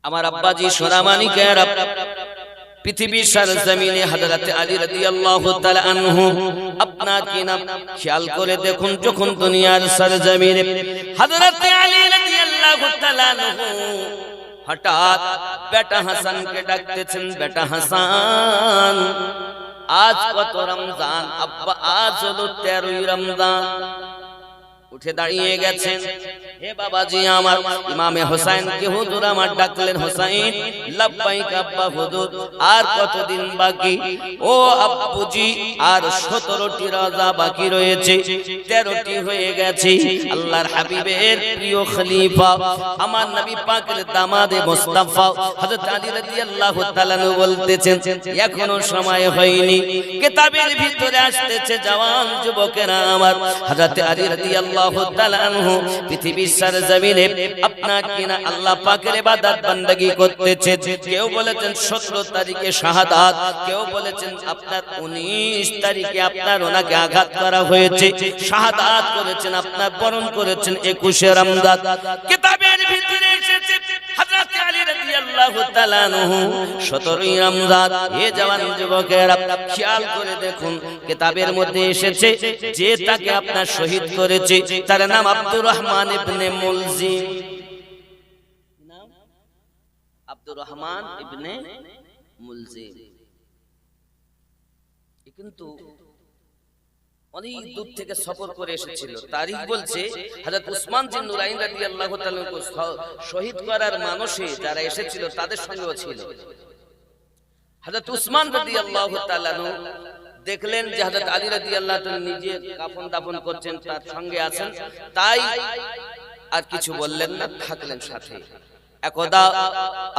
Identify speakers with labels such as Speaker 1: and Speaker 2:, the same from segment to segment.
Speaker 1: আমার আব্বাজি সোনামানিকের পৃথিবীর সরজমিনে হযরত আলী রাদিয়াল্লাহু তাআলা আনহু আপনার কি নাম খেয়াল করে দেখুন, যখন দুনিয়ার সরজমিনে হযরত আলী রাদিয়াল্লাহু তাআলা আনহু হঠাৎ বেটা হাসানকে ডাকতেছেন, বেটা হাসান আজ কত রমজান? আব্বা আজ হলো 13ই রমজান। উঠে দাঁড়িয়ে গেছেন, হে বাবাজি আমার। ইমামে হোসেন কে হুজুর আমার ডাকলেন, হোসেন লাব্বাইক আব্বা হুজুর, আর কতদিন বাকি? ও আব্বুজি আর 17টি রোজা বাকি রয়েছে, 13টি হয়ে গেছে। আল্লাহর হাবিবের প্রিয় খলিফা আমার নবী পাকের দামাদে মুস্তাফা হযরত আলী রাদিয়াল্লাহু তাআলা বলতেছেন এখনো সময় হয়নি। কিতাবের ভিতরে আসতেছে জওয়ান যুবকেরা আমার, হযরত আলী রাদিয়াল্লাহু তাআলা আনহু পৃথিবীর সরজমিনে আপনার কিনা আল্লাহ পাকের ইবাদত বান্দাগি করতেছে। কেউ বলেছেন 17 তারিখে শাহাদাত, কেউ বলেছেন আপনার 19 তারিখে আপনার ওনাকে আঘাত করা হয়েছে, শাহাদাত করেছেন, আপনার বরণ করেছেন 21শে রমজান। কিতাবের ভিতরে এসেছে হযরত আলী রাদিয়াল্লাহু তাআলা আনহু 17ই রমজান। হে জওয়ান যুবকেরা খেয়াল করে দেখুন, কিতাবের মধ্যে এসেছে যে তাকে আপনার শহীদ করেছে তার নাম আব্দুর রহমান ইবনে মুলজিম। নাম আব্দুর রহমান ইবনে মুলজিম। কিন্তু অনেক দূর থেকে সফর করে এসেছিল। তারিখ বলছে হযরত উসমান বিন নুরাইন রাদিয়াল্লাহু তাআলা শহীদ করার মানুষে যারা এসেছিল তাদের সঙ্গেও ছিল। হযরত উসমান রাদিয়াল্লাহু তাআলা দেখলেন যে হযরত আলী রাদিয়াল্লাহু তাআলা নিজে কাফন দাফন করছেন, তার সঙ্গে আছেন, তাই আর কিছু বললেন না, থাকলেন সাথে। একদা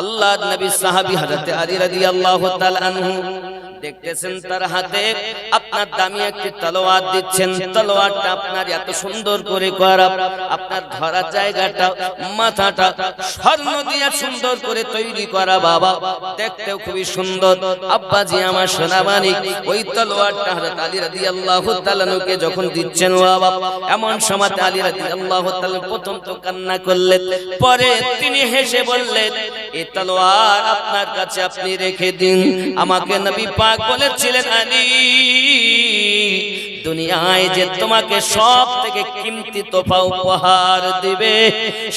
Speaker 1: আল্লাহর নবী সাহাবী হযরত আলী রাদিয়াল্লাহু তাআলা আনহু দেখতেছেন তার হাতে আপনার দামি একটি তলোয়ার দিচ্ছেন। তলোয়ারটা আপনার এত সুন্দর করে করা, আপনার ধরা জায়গাটা মাথাটা স্বর্ণ দিয়ে সুন্দর করে তৈরি করা, বাবা দেখতেও খুবই সুন্দর। আব্বাজি আমার সোনামানিক ওই তলোয়ারটা হযরত আলী রাদিয়াল্লাহু তাআলা কে যখন দিচ্ছেন, বাবা এমন সময় আলী রাদিয়াল্লাহু তাআলা প্রথম তো কান্না করলেন, পরে তিনি হেসে বললেন এই তলোয়ার আপনার কাছে আপনি রেখে দিন। আমাকে নবী পাক বলেছিলেন আলী দুনিয়ায় যে তোমাকে সব থেকে কিমতি তোফা উপহার দিবে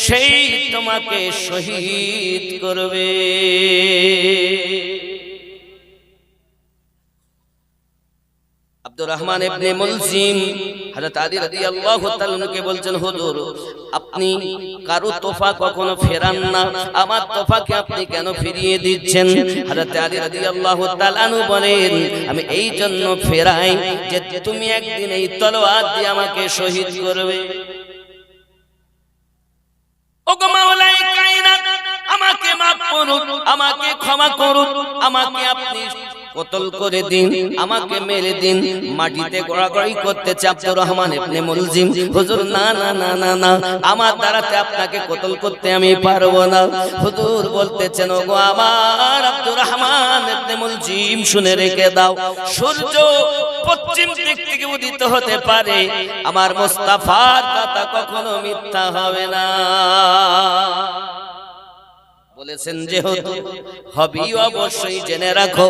Speaker 1: সেই তোমাকে শহীদ করবে। আব্দুর রহমান ইবনে মুলজিম হযরত আলী রাদিয়াল্লাহু তাআলা কে বলছেন, হুজুর আপনি কারো তোফা কখনো ফেরান না, আমার তোফাকে আপনি কেন ফিরিয়ে দিচ্ছেন? হযরত আলী রাদিয়াল্লাহু তাআলা বলেন আমি এই জন্য ফেরাই যে তুমি একদিন এই তলোয়ার দিয়ে আমাকে শহীদ করবে। ওগো মাওলাই কায়নাত আমাকে মাফ করুন, আমাকে ক্ষমা করুন, আমাকে আপনি কতল করে দিন, আমাকে মেরে দিন। মাটিতে গড়াগড়ি করতেছে আব্দুর রহমান ইবনে মুলজিম, হুজুর না না না না না, আমার দ্বারাতে আপনাকে কতল করতে আমি পারবো না। হুজুর বলতেছেন ওগো আমার আব্দুর রহমান ইবনে মুলজিম শুনে রেখে দাও, সূর্য পশ্চিম দিক থেকে উদিত হতে পারে, আমার মুস্তাফার কথা কখনো মিথ্যা হবে না। বলেছেন যেহেতু হবি অবশ্যই জেনে রাখো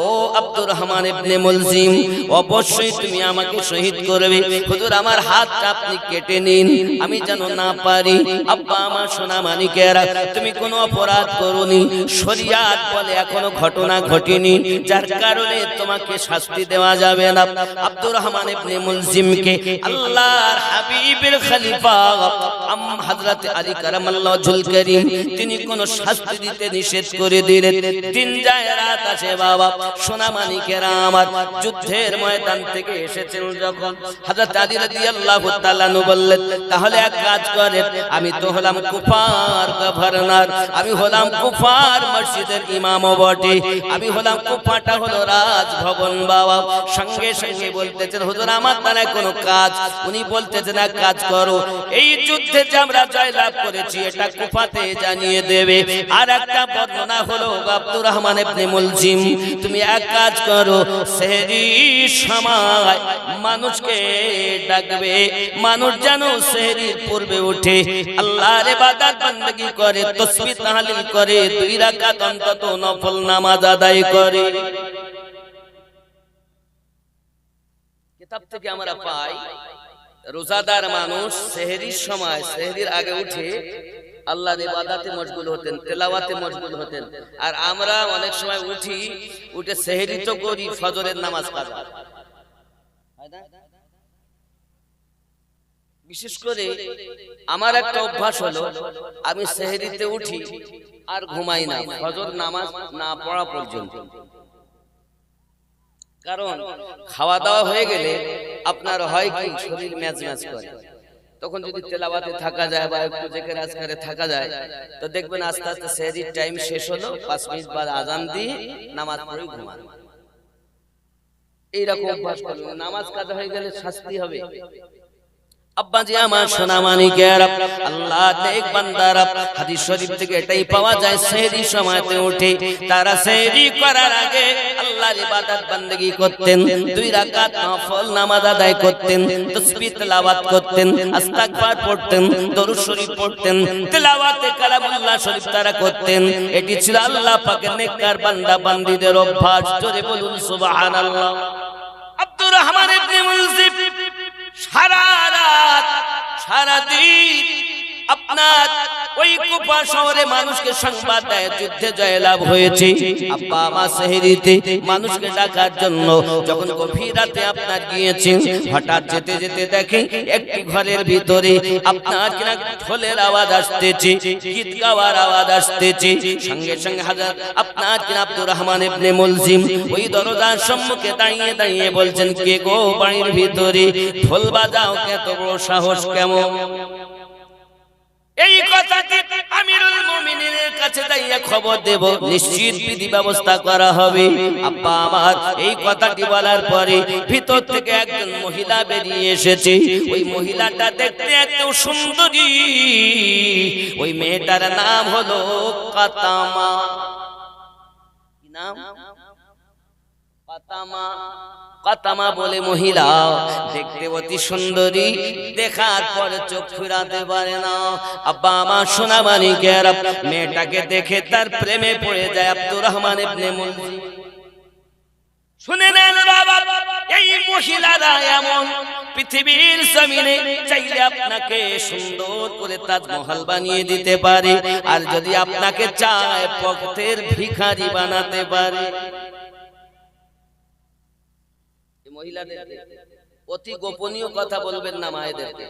Speaker 1: ও আব্দুর রহমান ইবনে মুলজিম, অবশ্যই তুমি আমাকে শহীদ করবে। হুজুর আমার হাতটা আপনি কেটে নিন, আমি যেন না পারি। আব্বা আমার সোনা মানিকেরা তুমি কোনো অপরাধ করোনি, শরিয়াত বলে এখনো ঘটনা ঘটেনি যার কারণে তোমাকে শাস্তি দেওয়া যাবে না। আব্দুর রহমান ইবনে মুলজিমকে আল্লাহর হাবিবের খলিফা হযরত আলী কারামাল্লাহু ওয়াজহুল কারীম তিনি কোনো শাস্তি দিতে নিষেধ করে দিলেন। দিন যায় রাত আসে, বাবা সোনা মানিকেরা আমার যুদ্ধের ময়দান থেকে এসেছেন যখন হযরত আলী রাদিয়াল্লাহু তাআলা বললেন তাহলে এক কাজ করেন, আমি তো হলাম কুফার গভর্নর, আমি হলাম কুফার মসজিদের ইমামও বটে, আমি হলাম কুফাটা হলো রাজভবন। বাবা সঙ্গে সঙ্গে বলতেছেন হুজুর আমার দ্বারা কোনো কাজ, উনি বলতেছেন এক কাজ করো, এই যুদ্ধে যে আমরা জয়লাভ করেছি এটা কুফাতে জানিয়ে দেবে, আর একটা বর্ণনা হলো আব্দুর রহমান ইবনে মুলজিম, তুমি এক কাজ করো, সেহরির সময় মানুষকে ডাকবে, মানুষ যেন সেহরির পূর্বে উঠে আল্লাহর ইবাদত বندگی করে, তাসবিহ তাহলিল করে, 2 রাকাত অন্তত নফল নামাজ আদায় করে। কিতাব থেকে আমরা পাই রোজাদার মানুষ সেহরির সময়, সেহরির আগে উঠে আল্লাহর ইবাদতে মশগুল হতেন, তেলাওয়াতে মশগুল হতেন। আর আমরা অনেক সময় উঠে সেহরি তো করি, ফজরের নামাজ কাজা। বিশেষ করে আমার একটা অভ্যাস হলো, আমি সেহরিতে উঠি আর ঘুমাই না ফজর নামাজ না পড়া পর্যন্ত। কারণ খাওয়া দাওয়া হয়ে গেলে আপনার হয় কি শরীর ম্যাচ ম্যাচ করে, তখন যদি তেলাওয়াতে থাকা যায় বা একটু জিকির আজকারে থাকা যায়, তো দেখবেন আস্তে আস্তে সেহরির টাইম শেষ হলো, 5 মিনিট বাদ আজান দিয়ে নামাজ পড়ে ঘুমান। এইরকম অভ্যাস করবেন, নামাজ কাজা হয়ে গেলে শাস্তি হবে। আব্বাজি আমার সোনা মানিকেরা, আল্লাহ নেক বান্দারা, হাদিস শরীফ থেকে এটাই পাওয়া যায়, সেহরির সময়তে উঠে তারা সেহরি করার আগে আল্লাহর ইবাদত বندگی করতেন, 2 রাকাত নফল নামাজ আদায় করতেন, তাসবিহ তেলাওয়াত করতেন, ইস্তিগফার পড়তেন, দরুদ শরীফ পড়তেন, তেলাওয়াতে কালামুল্লাহ শরীফ তারা করতেন। এটি ছিল আল্লাহ পাকের নেককার বান্দা বান্দীদের অভ্যাস। জোরে বলুন সুবহানাল্লাহ। আব্দুর রহমান ইবনে মুলজিম সারা রাত সারা দিন আপনার ওই কুফা শহরে মানুষকে সংবাদ দেয় যুদ্ধে জয়লাভ হয়েছে। আব্বা আমা সেহরিতে মানুষকে ডাকার জন্য যখন গভীর রাতে আপনার গিয়েছেন, হঠাৎ যেতে যেতে দেখে একটি ঘরের ভিতরে আপনার কিনা ঢোলের আওয়াজ আসতেছে, গীত গাওয়ার আওয়াজ আসতেছে। সঙ্গে সঙ্গে হাজরত আপনার কিনা আব্দুর রহমান ইবনে মুলজিম ওই দরজার সম্মুখে দাঁড়িয়ে দাঁড়িয়ে বলছেন, কে গো বাড়ির ভিতরে ঢোল বাজাও, কে তো বড় সাহস কেমন? এই কথাটি আমিরুল মুমিনিনের কাছে যাইয়া খবর দেব, নিশ্চিত বিধি ব্যবস্থা করা হবে। আব্বা আমার এই কথাটি বলার পরে ভিতর থেকে একজন মহিলা বেরিয়ে এসেছে। ওই মহিলাটা দেখতে এত সুন্দরী, ওই মেয়েটার নাম হলো কাতামা। কি নাম? কাতামা। কাতামা বলে মহিলা, দেখতে অতি সুন্দরী, দেখার পরে চোখ ফিরাতে পারে না। আব্বা আমার সোনা মানিকেরা, মেয়েটাকে দেখে তার প্রেমে পড়ে যায় আব্দুর রহমান ইবনে মুলজিম। শুনে নেন বাবা, এই মহিলারা এমন, পৃথিবীর জমিনে চাইলে আপনাকে সুন্দর করে তাজমহল বানিয়ে দিতে পারে, আর যদি আপনাকে চায় পথের ভিখারি বানাতে পারে। মহিলাদের অতি গোপনীয় কথা বলবেন না মায়েদেরকে,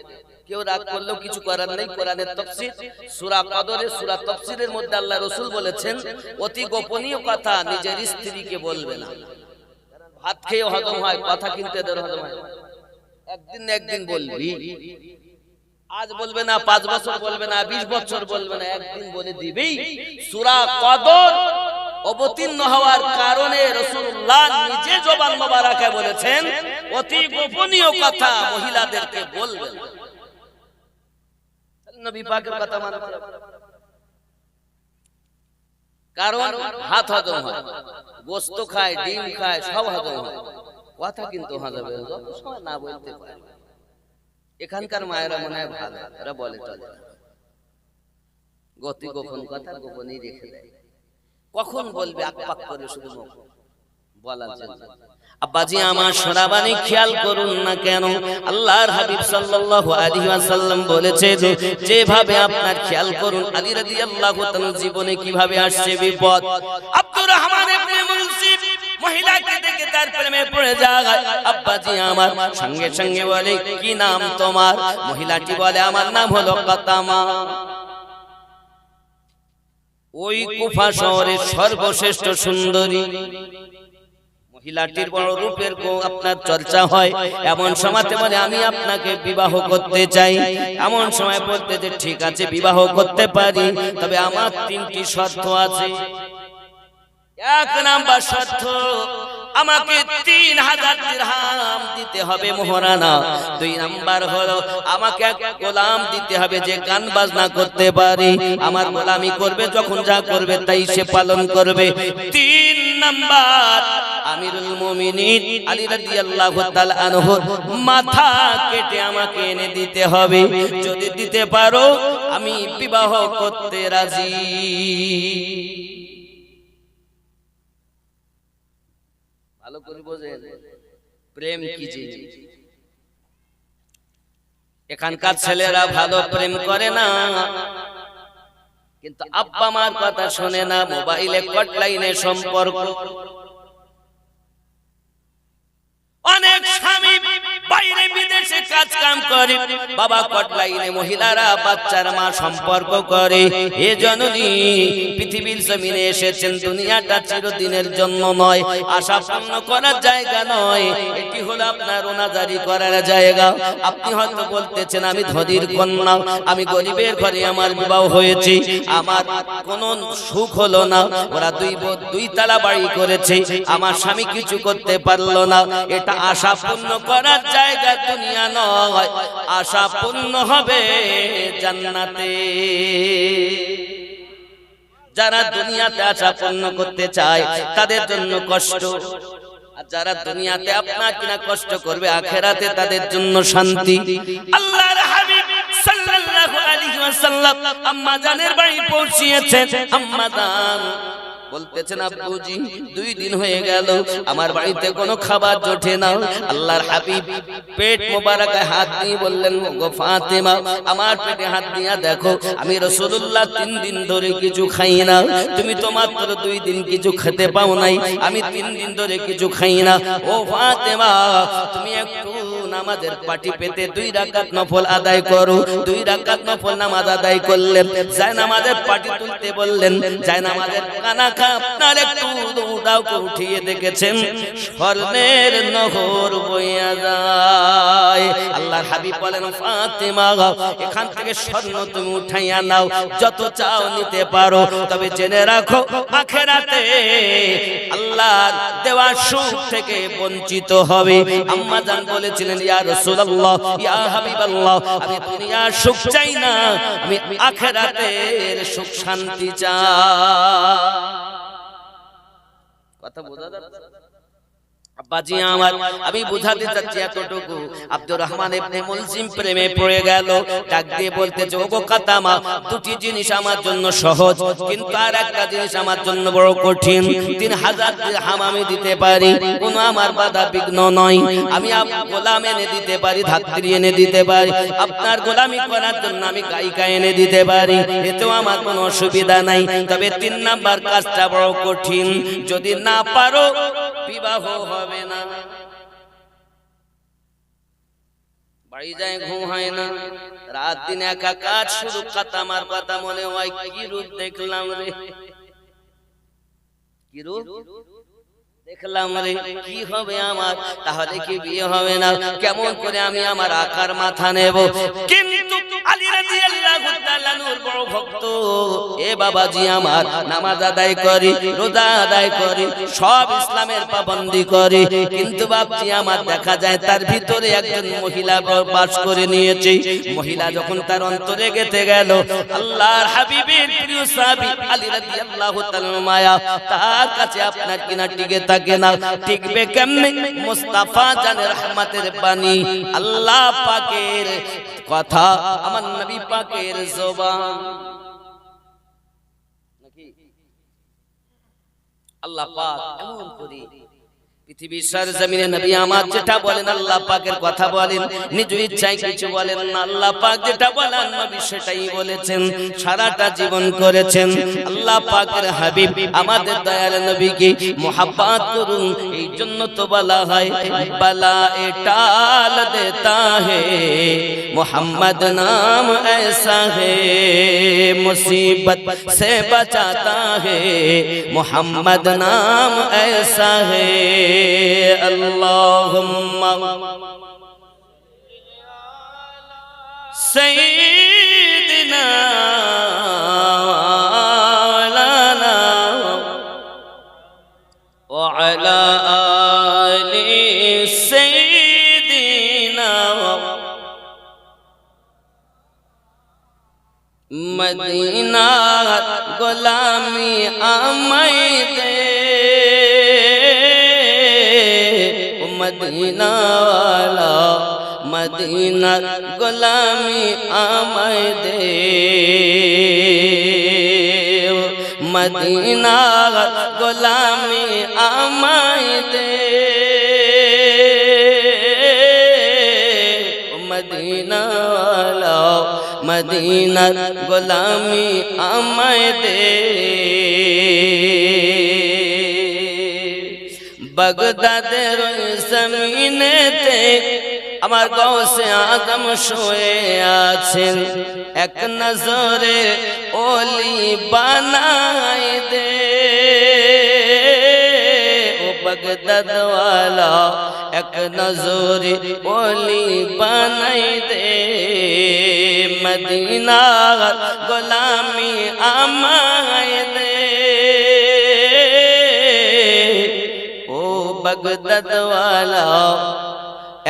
Speaker 1: কেউ রাগ করলেও কিছু করার নেই। কোরআনের তাফসীর সূরা কদরে সূরা তাফসীরের মধ্যে আল্লাহ রাসূল বলেছেন, অতি গোপনীয় কথা নিজের স্ত্রীকে বলবে না। ভাত খেয়ে হজম হয়, কথা কিন্তু এদের হজম হয়। একদিন না একদিন বলবি, আজ বলবে না, 5 বছর বলবে না, 20 বছর বলবে না, একদিন বলে দিবেই। সূরা কদর অবতীর্ণ হওয়ার কারণে রাসূলুল্লাহ নিজে জবান মোবারকে বলেছেন, অতি গোপনীয় কথা মহিলাদেরকে বলবেন। নবী পাকের কথা মানতে হবে, কারণ হাত হজম হয়, গোশত খায়, ডিম খায়, সব হজম হয়, কথা কিন্তু হজম হয় না, সময় না বলতে পারে। এখানকার মায়েরা মনে হয় ভালো, এরা বলে চলে না, গতি গোপন কথা গোপনই রেখে দেয়। কখন বলবে আকপাক করে শুধু বলার জন্য। আব্বাজি আমার সোনাবানি খেয়াল করুন না কেন, আল্লাহর হাবিব সাল্লাল্লাহু আলাইহি ওয়াসাল্লাম বলেছে, যেভাবে আপনার খেয়াল করুন আলী রাদিয়াল্লাহু তাআলার জীবনে কিভাবে আসছে বিপদ। আব্দুর রহমান ইবনে মুলজিম মহিলাকে দেখে তার প্রেমে পড়ে যায়। আব্বাজি আমার সঙ্গে সঙ্গে বলে, কি নাম তোমার? মহিলাটি বলে, আমার নাম হলো কাতামা। ওই কুফা শহরের সর্বশ্রেষ্ঠ সুন্দরী মহিলাটির বড় রূপের আপনার চর্চা হয়। এমন সময়তে বলে, আমি আপনাকে বিবাহ করতে চাই। এমন সময় বলতে যে ঠিক আছে বিবাহ করতে পারি, তবে আমার 3টি শর্ত আছে। এক নাম্বার শর্ত, আমাকে 3000 দিরহাম দিতে হবে মোহরানা। 2 নাম্বার হলো আমাকে এক গোলাম দিতে হবে যে গান বাজনা করতে পারে, আমার গোলামি করবে, যখন যা করবে তাই সে পালন করবে। 3 নাম্বার আমিরুল মুমিনিন আলী রাদিয়াল্লাহু তাআলা আনহু মাথা কেটে আমাকে এনে দিতে হবে। যদি দিতে পারো আমি বিবাহ করতে রাজি। ভালো করে বোঝেন প্রেম কি জিনিস। এখানকার ছেলেরা ভালো প্রেম করে না, কিন্তু আব্বা মার কথা শোনে না, মোবাইলে কটলাইনে সম্পর্ক। অনেক স্বামী বাইরে বিদেশে কাজ কাম করে, বাবা কটলাইনে মহিলারা বাচ্চার মা সম্পর্ক করে। এ জননী পৃথিবীর জমিনে এসেছেন, দুনিয়াটা চিরদিনের জন্য নয়, আশা পূর্ণ করার জায়গা নয়, এটি হলো আপনার ওনাজারি করার জায়গা। আপনি হয়তো বলতেছেন আমি ধনীর কন্যা, আমি গরিবের ঘরে আমার বিবাহ হয়েছে, আমার কোনো সুখ হলো না, ওরা দুই তালা বাড়ি করেছে, আমার স্বামী কিছু করতে পারলো না। এটা আশা পূর্ণ করার জায়গা দুনিয়া নয়, আশা পূর্ণ হবে জান্নাতে। যারা দুনিয়াতে আশা পূর্ণ করতে চায় তাদের জন্য কষ্ট, আর যারা দুনিয়াতে আপনার কিনা কষ্ট করবে আখেরাতে তাদের জন্য শান্তি। আল্লাহর হাবিব সাল্লাল্লাহু আলাইহি ওয়াসাল্লাম আম্মা জানের বাড়ি পৌঁছিয়েছেন। আম্মা জান বলতেছেন আব্বুজি 2 দিন হয়ে গেল আমার বাড়িতে কোনো খাবার জোটে না। আল্লাহর হাবিব পেট মোবারকে হাত দিয়ে বললেন, গো ফাতেমা আমার পেটে হাত দিয়া দেখো, আমি রাসূলুল্লাহ 3 দিন ধরে কিছু খাই না, তুমি তো মাত্র 2 দিন কিছু খেতে পাও নাই, আমি 3 দিন ধরে কিছু খাই না। ও ফাতেমা তুমি একটু নামাজের পাটি পেতে 2 রাকাত নফল আদায় করো। 2 রাকাত নফল নামাজ আদায় করলেন, যায় নামাজের পাটি তুলতে বললেন, যায় নামাজের কানা আপনার একটু উঠাও উঠিয়ে দেখেছেন স্বর্ণের নহর বইয়া যায়। আল্লাহর হাবিব বলেন, ফাতেমা এখান থেকে স্বর্ণ তুমি উঠাইয়া নাও, যত চাও নিতে পারো, তবে জেনে রাখো আখিরাতে আল্লাহর দেওয়া সুখ থেকে বঞ্চিত হবে। আম্মা জান বলেছিলেন, ইয়া রাসূলুল্লাহ ইয়া হাবিবাল্লাহ আমি দুনিয়ার সুখ চাই না, আমি আখিরাতের সুখ শান্তি চাই। কথা বোঝা যাচ্ছে আব্বাজি আমার? আমি বুঝাতে চাচ্ছি এতটুকু। আব্দুর রহমান ইবনে মুলজিম প্রেমে পড়ে গেল, ডাক দিয়ে বলতেছে, ওগো কাতামা 2টি জিনিস আমার জন্য সহজ, কিন্তু আর একটা জিনিস আমার জন্য বড় কঠিন। 3000 দিরহাম আমি দিতে পারি, কোনো আমার বাধা বিঘ্ন নয়, আমি গোলাম এনে দিতে পারি, ধাত্রী এনে দিতে পারি, আপনার গোলামি করার জন্য আমি গায়িকা এনে দিতে পারি, এতেও আমার কোনো অসুবিধা নাই। তবে 3 নাম্বার কাজটা বড় কঠিন, যদি না পারো বিবাহ হবে না। বাড়ি যায় ঘুম হয় না, রাত দিন একা কাজ শুরু, কাতামার কথা মনে হয় কি রূপ দেখলাম রে, কি রূপ দেখলাম রে, কি হবে আমার? তাহলে কি বিয়ে হবে না? কেমন করে আমি আমার আকার মাথা নেব? কিন্তু আলী রাদিয়াল্লাহু তাআলা নূর বড় ভক্ত, এ বাবাজি আমার নামাজ আদায় করি, রোজা আদায় করি, সব ইসলামের পাবন্দি করি, কিন্তু বাপজি আমার দেখা যায় তার ভিতরে একজন মহিলা বাস করে নিয়েছে। মহিলা যখন তার অন্তরে গেঁথে গেল, আল্লাহর হাবিবের প্রিয় সাহাবী আলী রাদিয়াল্লাহু তাআলা মায়া তার কাছে আপনার কিনা টিকে থাকে না, টিকবে কেমনে? মুস্তাফা জানের রহমতের বাণী, আল্লাহ পাকের কথা, আমার নবী পাকের জবান, নাকি আল্লাহ পাক এমন করে পৃথিবীর সরজমিনে নবী আমার যেটা বলেন আল্লাহ পাকের কথা বলেন, নিজ ইচ্ছায় কিছু বলেন না, আল্লাহ পাক যেটা বলেন নবী সেটাই বলেছেন, সারাটা জীবন করেছেন। আল্লাহ পাকের হাবিব আমাদের দয়াল নবীকে মোহাব্বত করুন, এই জন্য তো বলা হয় বালা এ টাল দেতা হে মোহাম্মদ নাম ऐसा है, मुसीबत से बचाता है मोहम्मद नाम ऐसा है। अल्लाहुम्मा सय्यिदना আমায় দে মদিনা ওয়ালা মদিনার গোলামি আমায় দে মদিনার গোলামি আমায় দে মদিনা ওয়ালা মদিনার গোলামি আমায় দে বাগদাদের জমিনেতে আমার গৌসে আদম শুয়ে আছেন এক নজরে ওলি বানাই দে ও বাগদাদ ওয়ালা এক নজরে ওলি বানাই দে মদিনার গোলামি আমায় দে ও বাগদাদ ওয়ালা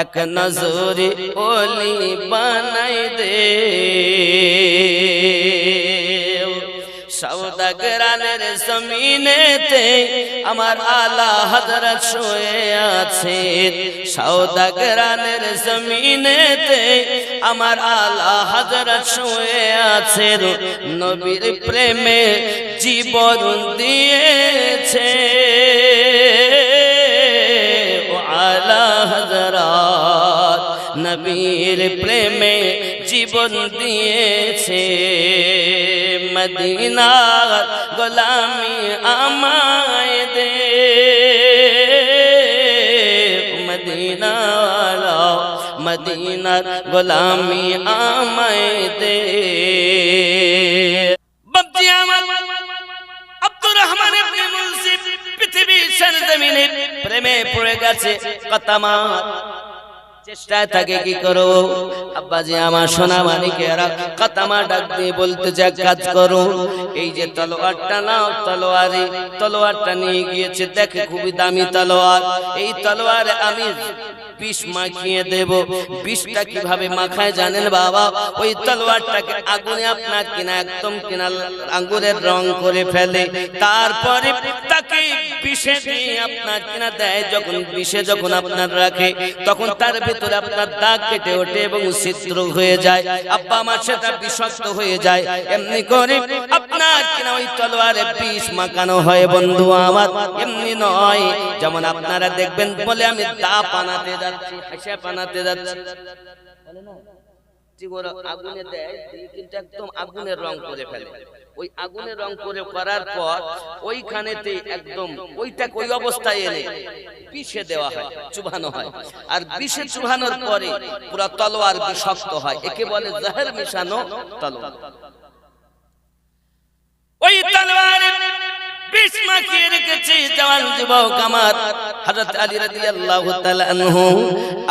Speaker 1: এক নজরে ওলি বানাই দে সওদাগরানের জমিনেতে আমার আলা হযরত শুয়ে আছেন সওদাগরানের জমিনেতে আমার আলা হযরত শুয়ে আছেন নবীর প্রেমে জীবন দিয়েছে ও আলা হযরত নবীর প্রেমে জীবন দিয়েছে মদিনার গোলামি আমায় দে মদিনা ওয়ালা মদিনার গোলামি আমায় দে বাপজি আমার আব্দুর রহমান ইবনে মুনসিব পৃথিবীর সরজমিনে প্রেমে পড়ে গেছে কতমা চেষ্টা থাকে কি করো আব্বাজি আমার সোনা মানিকেরা কতমা ডাক দিয়ে বলতেছে এক কাজ করো এই যে তলোয়ারটা নাও তলোয়ারটা নিয়ে গিয়েছে দেখে খুবই দামি তলোয়ার এই তলোয়ারে আমি বিষ মাখিয়ে দেব বিষটা কিভাবে মাখায় জানেন বাবা ওই তলোয়ারটাকে আগুনে আপনার কিনা একদম কিনা আঙ্গুরের রং করে ফেলে তারপরে তাকে বিষে দিয়ে আপনার কিনা দেয় যখন বিষে যখন আপনার রাখে তখন তার ভিতরে আপনার দাগ কেটে ওঠে এবং ছিদ্র হয়ে যায় আব্বা আমার সেটা বিষাক্ত হয়ে যায় এমনি করে আপনার কিনা ওই তলোয়ারে বিষ মাখানো হয় বন্ধু আমার এমনি নয় যেমন আপনারা দেখবেন বলে আমি দা বানাতে যাচ্ছি হাসা বানাতে যাচ্ছি বলে না ঠিক ওরা আগুনে দেয় কিন্তু একদম আগুনের রং করে ফেলে ওই আগুনের রং করে করার পর ওইখানেতে একদম ওইটাকে ওই অবস্থায় এনে বিষে দেওয়া হয় চুবানো হয় আর বিষে চুবানোর পরে পুরো তলোয়ার বিষাক্ত হয় একে বলে জহর মিশানো তলোয়ার ওই তলোয়ারে বিষ মাখিয়ে রেখেছে জওয়ান যুবক আমার হযরত আলী রাদিয়াল্লাহু তাআলা আনহু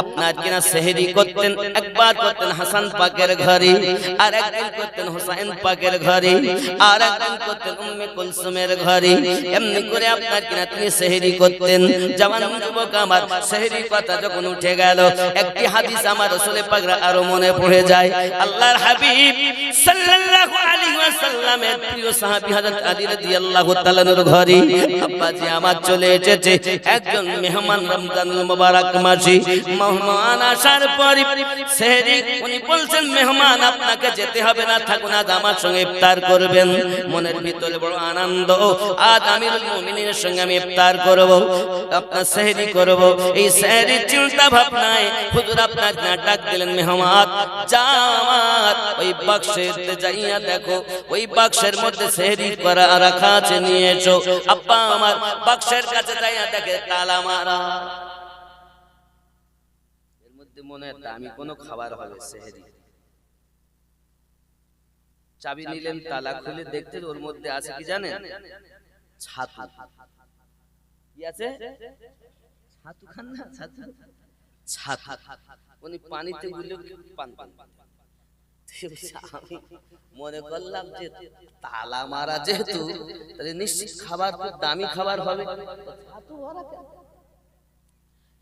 Speaker 1: আপনার কিনা সেহরি করতেন একবার করতেন হাসান পাকের ঘরে আর একদিন করতেন হুসাইন পাকের ঘরে আর একদিন করতেন উম্মে কুলসুমের ঘরে এমনি করে আপনার কিনা তিনি সেহরি করতেন জওয়ান যুবক আমার সেহরি কথা যখন উঠে গেল একটি হাদিস আমার রাসূল পাকরা আরো মনে পড়ে যায় আল্লাহর হাবিব সাল্লাল্লাহু আলাইহি ওয়াসাল্লামের প্রিয় সাহাবী হযরত আলী রাদিয়াল্লাহু তাআলা ঘরে আব্বাজি আমার চলে এসেছে একজন মেহমান রমজানুল মুবারক মাসে মেহমান আসার পরে সেহরি উনি বলছেন মেহমান আপনাকে যেতে হবে না থাকুন আজ আমার সঙ্গে ইফতার করবেন মনের ভিতরে বড় আনন্দ আজ আমিরুল মুমিনের সঙ্গে আমি ইফতার করব আপনার সেহরি করব এই সেহরি চিন্তা ভাবনায় হুজুর আপনার ডাক দিলেন মেহমান যা আমার ওই বাক্সেতে যাইয়া দেখো ওই বাক্সের মধ্যে সেহরি করা রাখা আছে নিয়ে এসো আব্বা আমার বাক্সের কাছে যাইয়া দেখে তালা মারা এর মধ্যে মনে হয় দামি কোনো খাবার হবে সেহরি চাবি নিলেন তালা খুলে দেখতে ওর মধ্যে আছে কি জানেন ছাতু কি আছে ছাতু খান না ছাতু উনি পানিতে গুলে পান আমি মনে করলাম যে তালা মারা যেহেতু তাহলে নিশ্চিত খাবার খুব দামি খাবার হবে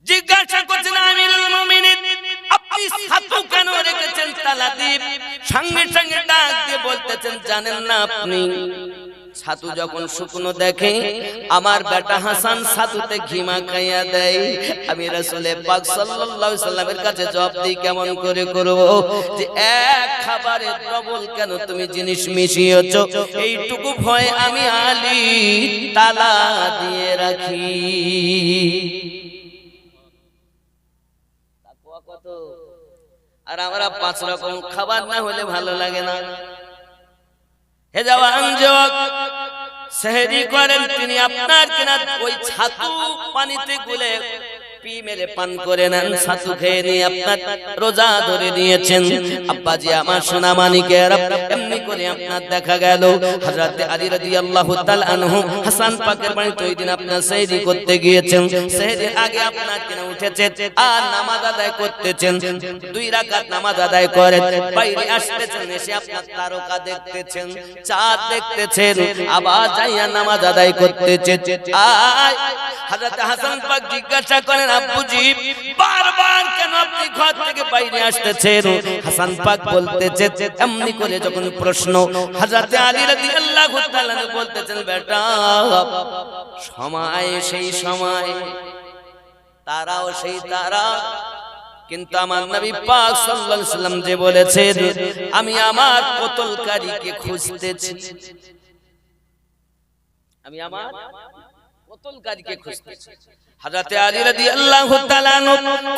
Speaker 1: জিজ্ঞাসা করছেন আমিরুল মুমিনিন আপনি ছাতু কেন রেখেছেন তালা দিয়ে সঙ্গে সঙ্গে ডাক দিয়ে বলতেছেন জানেন না আপনি ছাতু যখন শুকনো দেখে আমার বেটা হাসান ছাতুতে ঘি মাখাইয়া দেয়, আমি রাসূল পাক সাল্লাল্লাহু আলাইহি সাল্লামের কাছে জবাব দিই কেমন করে করব যে এক খাবারে ডবল কেন তুমি জিনিস মিশিয়েছো, এইটুকু ভয় আমি আলী তালা দিয়ে রাখি। তাকওয়া কত! আর আমরা 5 রকম খাবার না হলে ভালো লাগে না। হে জওয়ান যুবক, সেহরি করেন তিনি আপনার কিনা ওই ছাতু পানিতে গুলে পি মেরে পান করে নেন, ছাতু খেয়ে নিয়ে আপনার রোজা ধরে নিয়েছেন। আব্বাজি আমার সোনা মানিকের, এমনি করে আপনার দেখা গেল হযরত আলী রাদিয়াল্লাহু তাআলা আনহু হাসান পাকের বাড়িতে ওই দিন আপনার সেহরি করতে গিয়েছেন। সেহরির আগে আপনার কিনা উঠেছেন আর নামাজ আদায় করতেছেন, 2 রাকাত নামাজ আদায় করেন, বাইরে আসতেছেন, এসে আপনার তারকা দেখতেছেন, চাঁদ দেখতেছেন, আবার যাইয়া নামাজ আদায় করতেছেন। হযরত হাসান পাক জিজ্ঞাসা করেন, আব্বুজি বারবার কেন আপনি ঘর থেকে বাইরে আসতেছেন? হাসান পাক বলতেছেন, এমনি করে যখন প্রশ্ন, হযরত আলী রাদিয়াল্লাহু তাআলা বলতেছেন, বেটা সময় সেই সময়, তারাও সেই তারা, কিন্তু আমার নবী পাক সাল্লাল্লাহু আলাইহি সাল্লাম যে বলেছেন আমি আমার কতলকারীকে খুঁজতেছি, আমি আমার কতলকারীকে খুঁজতেছি। হযরত আলী রাদিয়াল্লাহু তাআলা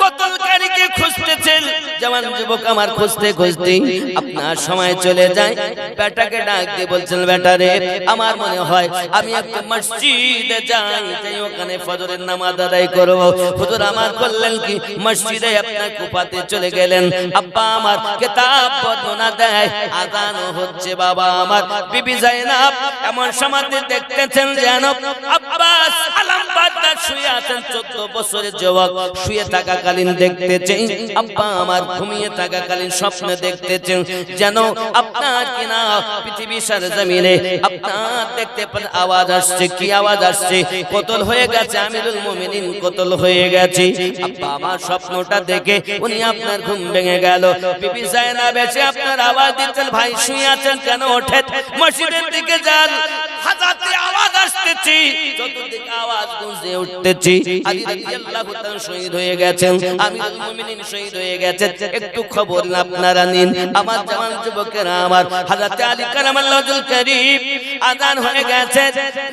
Speaker 1: কতলকারীকে খুঁজতেছেন। জওয়ান যুবক আমার খুঁজতে খুঁজতে আপনার সময় চলে যায়, বেটাকে ডাক দিয়ে বলছেন, বেটা রে আমার মনে হয় আমি একটা মসজিদে যাই, যাই ওখানে ফজরের নামাজ আদায় করব। হুজুর আমার বললেন কি মসজিদে আপনার কুফাতে চলে গেলেন। আব্বা আমার কিতাব বর্ণনা দেয় আযান হচ্ছে, বাবা আমার বিবি যায়নাব এমন সময় দেখতেছেন যেন আব্বাস আলামবাদদার শুয়ে আছেন, 14 বছরের যুবক শুয়ে থাকাকালীন দেখতেছেন আব্বা আমার ঘুমিয়ে থাকাকালীন স্বপ্নে দেখতেছেন যেন আপনার কিনা পৃথিবীর সরজমিনে আপনার দেখতে পান আওয়াজ আসছে। কি আওয়াজ আসছে? কতল হয়ে গেছে, আমিরুল মুমিনিন কতল হয়ে গেছে। আব্বা আমার স্বপ্নটা দেখে উনি আপনার ঘুম ভেঙে গেল। বিবি যায়নাব এসে আপনার আওয়াজ দিচ্ছেন, ভাই শুয়ে আছেন কেন, ওঠেন মসজিদের দিকে যান, হাজাতে আওয়াজ আসতেছে, চতুর্দিকে আওয়াজ গুঁজে উঠতেছে। আলী রাদিয়াল্লাহু তাআলা শহীদ হয়ে গেছেন, আমিরুল মুমিনিন শহীদ হয়ে গেছেন, একটু খবর আপনারা নিন। আমার জওয়ান যুবকেরা আমার, হযরত আলী কারামাল্লাহুল কারীম আযান হয়ে গেছে,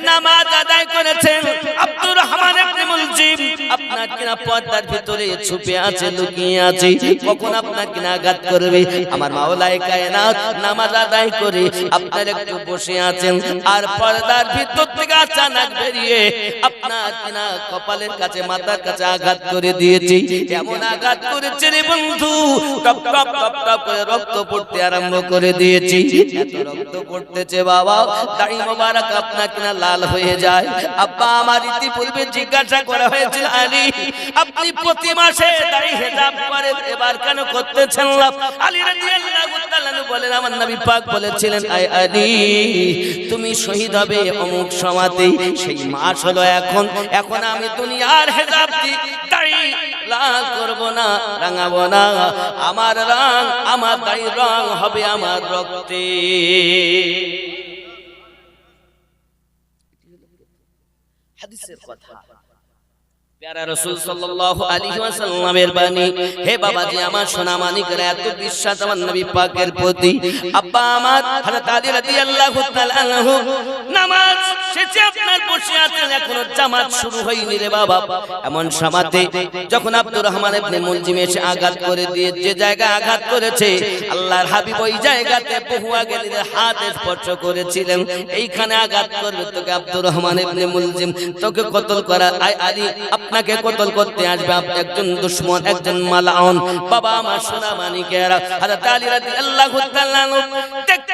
Speaker 1: নামাজ আদায় করেছেন। আব্দুর রহমান ইবনে মুলজিম আপনার কিনা পর্দার ভিতরে ছুপে আছে, লুকিয়ে আছে, কখন আপনার কিনা আঘাত করবে। আমার মাওলায়ে কায়নাত নামাজ আদায় করে আপনার একটু বসে আছেন, আর পর্দার ভিতর থেকে আচানক বেরিয়ে আপনার কিনা কপালের কাছে মাথার কাছে আঘাত করে দিয়েছে। এমন আঘাত করেছে রে বন্ধু, টপ টপ টপ টপ করে রক্ত পড়তে আরম্ভ করে দিয়েছে। এত রক্ত পড়তেছে বাবা, দাড়ি মোবারক আপনার কিনা লাল হয়ে যায়। আব্বা আমার ইতিপূর্বে জিজ্ঞাসা করা হয়েছিল, আলী আপনি প্রতি মাসে দাড়ি হেজাব করেন, এবার কেন করতেছেন না? আলী রাদিয়াল্লাহু তাআলা বলেন, আমার নবী পাক বলেছিলেন, আয় আলী তুমি শহীদ হবে অমুক সময়তে, সেই মাস হলো এখন। এখন আমি দুনিয়ার হেজাব দি দাড়ি লাল করব না, রাঙাবো না, আমার রং আমার দাড়ির রং হবে আমার রক্তে। হাদিসের কথা, প্যারা রাসূল সাল্লাল্লাহু আলাইহি ওয়াসাল্লামের বাণী। হে বাবাজি আমার সোনা মানিকরা, এত বিশ্বাস আমার নবী পাকের প্রতি। আব্বা আমার হযরত আলী রাদিয়াল্লাহু তাআলা আনহু নামাজ শেষে আপনার বসে আছেন, এখনো জামাত শুরু হয়নি রে বাবা। এমন সময়তে যখন আব্দুর রহমান ইবনে মুলজিম এসে আঘাত করে দিয়ে, যে জায়গায় আঘাত করেছে আল্লাহর হাবিব ওই জায়গাতে বহু আগে নিজের হাত স্পর্শ করেছিলেন, এইখানে আঘাত করবে তোকে আব্দুর রহমান ইবনে মুলজিম, তোকে কতল করা। আয় আলী আপনাকে কতল করতে আসবে একজন দুশমন, একজন মালাউন। বাবা আমার সোনা মানিকেরা, হযরত আলী রাদিয়াল্লাহু তাআলা দেখতে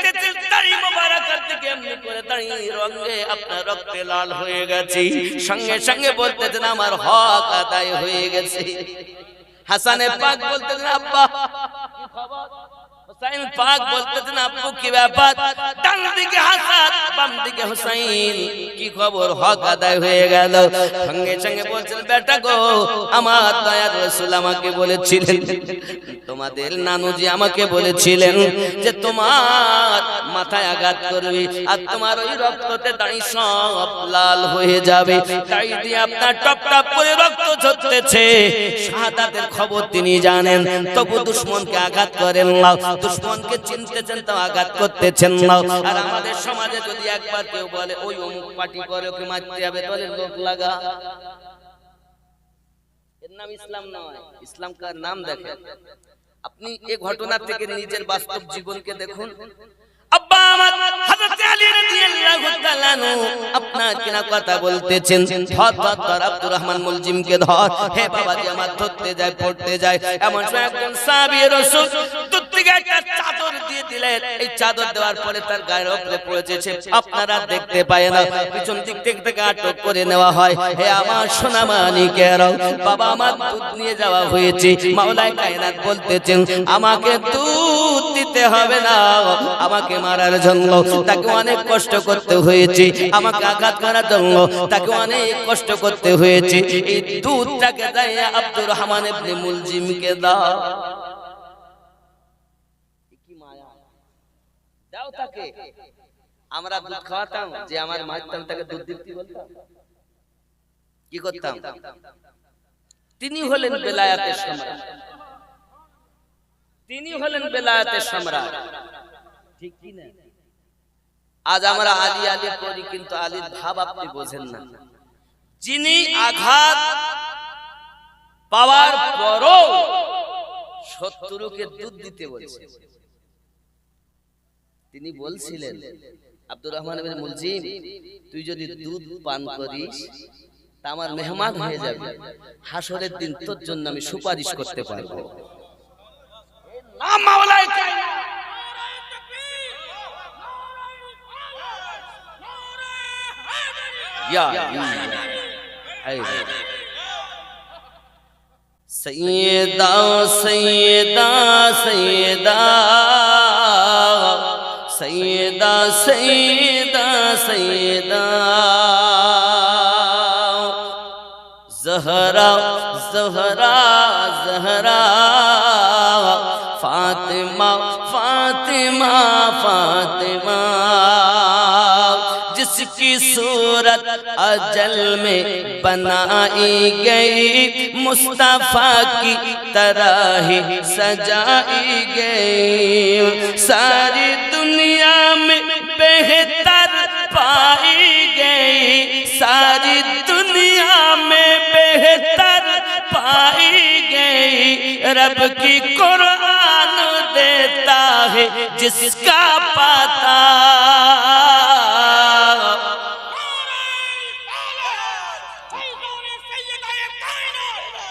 Speaker 1: দাড়ি মোবারকের দিকে এমনি করে দাড়ি রঙে আপনার রক্তে লাল হয়ে গেছে, সঙ্গে সঙ্গে বলতেছেন আমার হক আদায় হয়ে গেছে। হাসানে পাক বলতেছেন, আব্বা কি খবর? হুসাইন পাক বলতেছেন আব্বু কি ব্যাপার? ডান দিকে হাসান বাম দিকে হুসাইন, কি খবর? হক আদায় হয়ে গেল। সঙ্গে সঙ্গে বলছেন বেটা গো, আমার দয়ার রাসূল আমাকে বলেছিলেন, তোমাদের নানুজি আমাকে বলেছিলেন যে তোমার মাথায় আঘাত করবে আর তোমার ওই রক্ততে দাড়ি সব লাল হয়ে যাবে। তাই দিয়ে আপনার টপ টপ করে রক্ত ঝরতেছে। শাহাদাতের খবর তিনি জানেন, তবু দুশমনকে আঘাত করেন না, দুশমনকে চিনতেছেন তো আঘাত করতেছেন না। আর আমাদের সমাজে যদি একবার কেউ বলে ওই অমুক পার্টি করে ওকে মারতে হবে, তাহলে লোক লাগা। এর নাম ইসলাম নয়। ইসলাম কার নাম দেখেন। আপনি এই ঘটনা থেকে নিজের বাস্তব জীবনকে দেখুন। আব্বা আমার হযরত আলী রাদিয়াল্লাহু তাআলা আপনার কিনা কথা বলতেছেন, ধর আব্দুর রহমান মুলজিমকে ধর। হে বাবাজি আমার ধরতে যায় পড়তে যায়, এমন সময় একজন সাহাবী রাসূল দূর থেকে একটা চাদর দিয়ে দিলেন। এই চাদর দেওয়ার পরে তার গায়ের উপরে পড়েছে, আপনারা দেখতে পায় না, পিছন দিক থেকে আটক করে নেওয়া হয়। হে আমার সোনা মানিকেরা, বাবা আমার দুধ নিয়ে যাওয়া হয়েছে। মাওলায়ে কায়নাত বলতেছেন আমাকে দুধ দিতে হবে না, আমাকে মারার জন্য তাকে অনেক কষ্ট করতে হয়েছে, আমাকে আঘাত করার জন্য তাকে অনেক কষ্ট করতে হয়েছে। এই দুধটাকে দেয় আব্দুর রহমান ইবনে মুলজিমকে দাও। কি মায়া, দাও তাকে। আমরা দুধ খাওয়াতাম, যে আমার মারতাম তাকে দুধ দিতে বলতাম, কি করতাম? তিনি হলেন বেলায়েতের সম্রাট, তিনি হলেন বেলায়েতের সম্রাট, ঠিক কি না? আজ আমরা আলী আলী করি, কিন্তু আলীর ভাব আপনি বোঝেন না। যিনি আঘাত পাওয়ার পরও শত্রুকে দুধ দিতে বলছেন, তিনি বলছিলেন আব্দুর রহমান ইবনে মুলজিম, তুই যদি দুধ পান করিস তা আমার মেহমান হয়ে যাবে, হাসরের দিন তোর জন্য আমি সুপারিশ করতে পারবো। নাম মাওলায়ে কায়নাত। सैयदा सैयदा सैयदा सैयदा सैयदा सैयदा ज़हरा ज़हरा ज़हरा फातिमा फातिमा फातिमा, जिसकी सूरत अजल में बनाई गई, मुस्तफा की तरह ही सजाई गई। सारी दुनिया में बेहतर पाई गई, सारी दुनिया में बेहतर पाई गई। रब की कुरान देता है जिसका पता।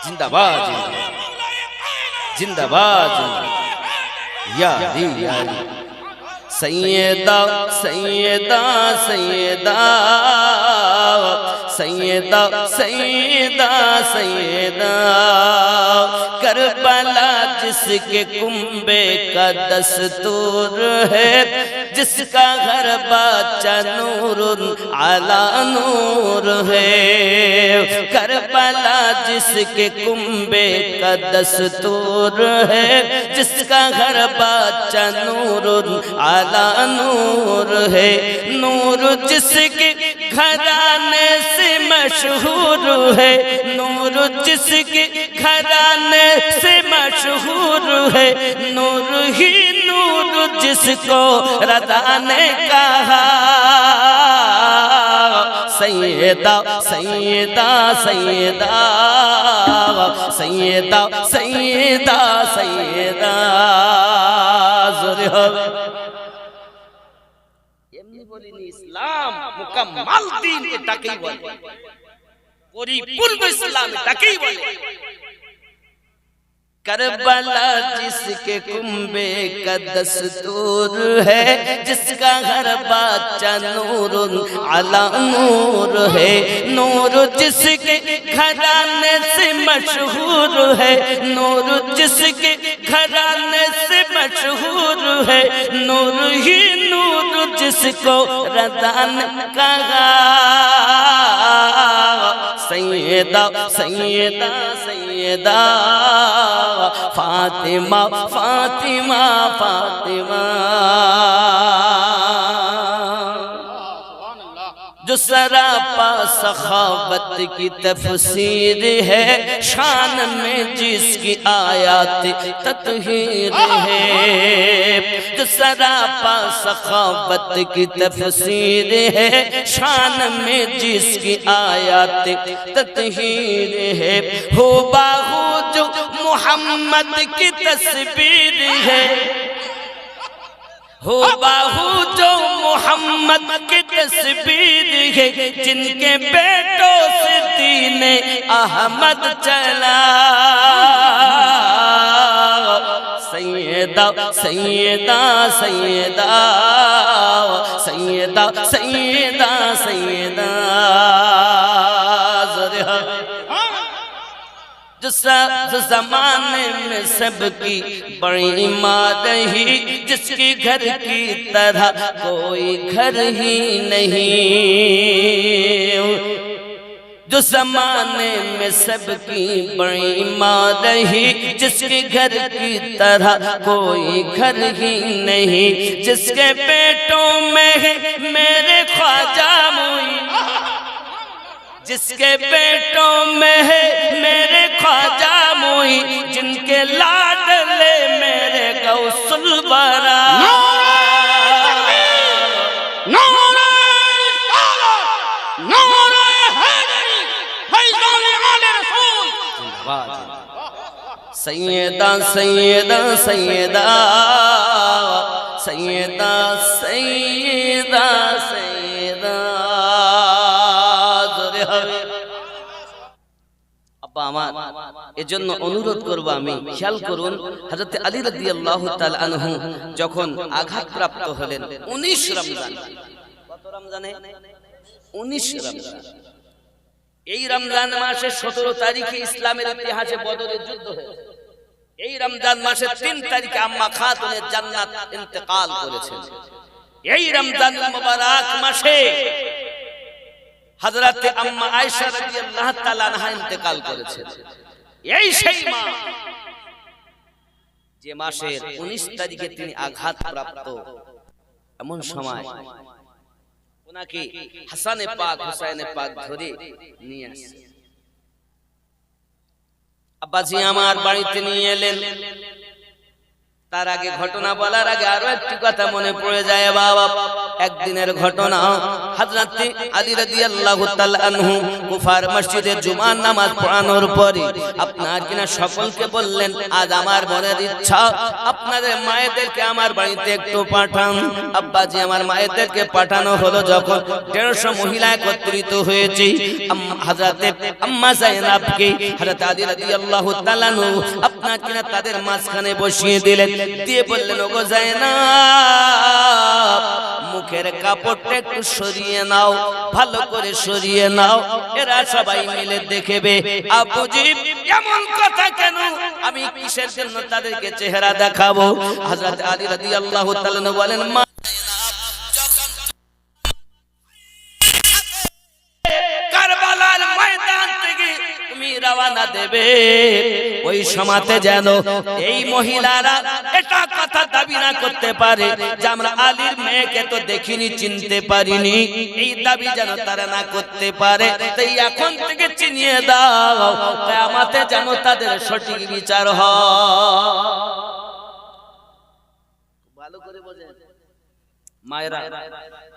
Speaker 1: जिंदाबाद जिंदाबाद या दी या दी। सैयदा सैयदा सैयदा सैयदा सैयदा सैयदा, करबला जिसके कुंबे का दस्तूर है, जिसका घर बच्चा नूरुन अला नूर है। करबला जिसके कुंबे का दस्तूर है, जिसका घर बच्चा नूरुन अला नूर है। नूर जिसके घराने से मशहूर है, नूर जिसके घराने से मशहूर है। नूर ही नूर जिसको रज़ा ने कहा। सैयदा सैयदा सैयदा सैयदा सैयदा सैयदा। এমনি বলিনি, ইসলাম মুকাম্মাল দ্বীন এটাকেই বলে, পরিপূর্ণ ইসলাম এটাকেই বলে। करबला जिसके कुंबे का दस्तूर है, जिसका घर बच्चा नूरुन अला नूर है। नूर जिसके घराने से मशहूर है, नूर जिसके घराने से मशहूर है, नूर ही नूर जिसको रज़ा ने कहा। सैयदा सैयदा सैयदा फातिमा फातिमा फातिमा, जो सरापा सखावत की तफसीर है, शान में जिसकी आयात तत्हीर है। जो सरापा सखावत की तफसीर है, शान में जिसकी आयात तत्हीर है। हो बाहु जो मोहम्मद की तस्वीर है, हो बाहु जो मोहम्मद की तस्वीर है, जिनके बेटों से दीने अहमद चला। सैयदा सैयदा सैयदा सैयदा सैयदा सैयदा, जो ज़माने में सबकी बड़ी माँ रही, जिसके घर की तरह कोई घर ही नहीं। जो ज़माने में सबकी बड़ी माँ रही, जिसके घर की तरह कोई घर ही नहीं। जिसके पेटों में है मेरे ख्वाजा मोई, जिसके पेटों में है मेरे ख्वाजा मोई, जिनके लाडले मेरे गौसुल बरा। सैयदा सैयदा सैयदा सैयदा सैयदा सैयदा। আব্বা আমার এজন্য অনুরোধ করব, আমি খেয়াল করুন, হযরত আলী রাদিয়াল্লাহু তাআলা আনহু যখন আঘাতপ্রাপ্ত হলেন 19 রমজান, কত রমজানে? 19 রমজান। এই রমজান মাসের 17 তারিখে ইসলামের ইতিহাসে বদরের যুদ্ধ হয়েছে। এই রমজান মাসের 3 তারিখে আম্মা খাতুনে জান্নাত ইন্তেকাল করেছেন। এই রমজানুল মুবারক মাসে হযরত আম্মা আয়েশা রাদিয়াল্লাহু তাআলা আনহা ইন্তেকাল করেছেন। এই সেই মা যে মাসের 19 তারিখে তিনি আঘাতপ্রাপ্ত। এমন সময় ওনাকে হাসানে পাক হুসাইনে পাক ধরে নিয়ে আসে, আব্বাজি আমার বাড়িতে নিয়ে এলেন। তার আগে ঘটনা বলার আগে আরো একটি কথা মনে পড়ে যায় বাবা। একদিনের ঘটনা, হযরত আলী রাদিয়াল্লাহু তাআলা আনহু কুফার মসজিদে জুমার নামাজ পড়ানোর পরে আপনার কিনা সকলকে বললেন, আজ আমার মনের ইচ্ছা আপনাদের মায়েদেরকে আমার বাড়িতে একটু পাঠান। আব্বাজি আমার মায়েদেরকে পাঠানো হলো। যখন 150 মহিলা একত্রিত হয়েছে, হযরত আম্মা যায়েনাবকে হযরত আলী রাদিয়াল্লাহু তাআলা আনহু আপনার কিনা তাদের মাঝখানে বসিয়ে দিলেন, দিয়ে বললেন, ওগো যায়েনাব, মুখের কাপড়টা একটু সরিয়ে নাও, ভালো করে সরিয়ে নাও, এরা সবাই মিলে দেখবে। আবুজি এমন কথা কেন? আমি কিসের জন্য তাদেরকে চেহারা দেখাবো? হযরত আলী রাদিয়াল্লাহু তাআলা বলেন, মা কারবালার ময়দান থেকে তুমি রওনা দেবে, ওই সময়তে যেন এই মহিলারা এটা কথা দাবি না করতে পারে যে আমরা আলীর মেয়েকে তো দেখিনি, চিনতে পারিনি। এই দাবি যেন তারা না করতে পারে। তাই এখন থেকে চিনিয়ে দাও, কিয়ামতে যেন তাদের সঠিক বিচার হয়। ভালো করে বোঝেন মায়েরা।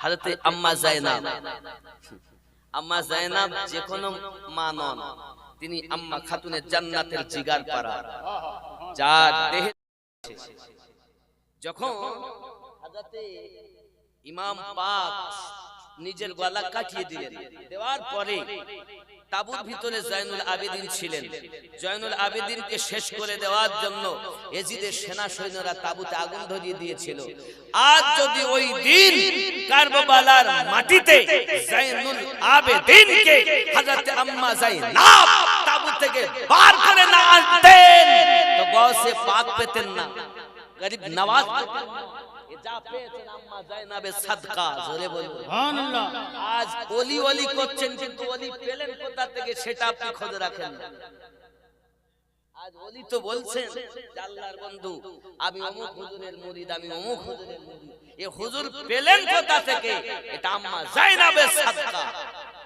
Speaker 1: হযরত আম্মা যায়েনাব, আম্মা যায়েনাব যে কোনো মা নন, তিনি আম্মা খাতুনে জান্নাতের জিগার পারা, যার দেহে যখন হযরত ইমাম পাক নিজের গলা কাটিয়ে দিলেন, দেওয়ার পরে তাবুর ভিতরে জয়নুল আবেদিন ছিলেন। জয়নুল আবেদিনকে শেষ করে দেওয়ার জন্য এজিদের সেনা সৈন্যরা তাবুতে আগুন ধরিয়ে দিয়েছিল। আজ যদি ওই দিন কারবালার মাটিতে জয়নুল আবেদিনকে হযরত আম্মা যায়েনাব তাবু থেকে বার করে না আনতেন, তো গৌসে পাক পেতেন না। গরিব নওয়াজ এ যা পেয়েছেন আম্মা জায়নাবের সাদকা, জোরে বলুন সুবহানাল্লাহ। আজ ওলি ওলি করছেন, কিন্তু ওলি পেলেন কোথা থেকে সেটা আপনি খোঁজ রাখেন না। আজ ওলি তো বলছেন আল্লাহর বন্ধু, আমি অমুক হুজুরের মুরিদ, আমি অমুক হুজুরের মুরিদ। এই হুজুর পেলেন কোথা থেকে? এটা আম্মা জায়নাবের সাদকা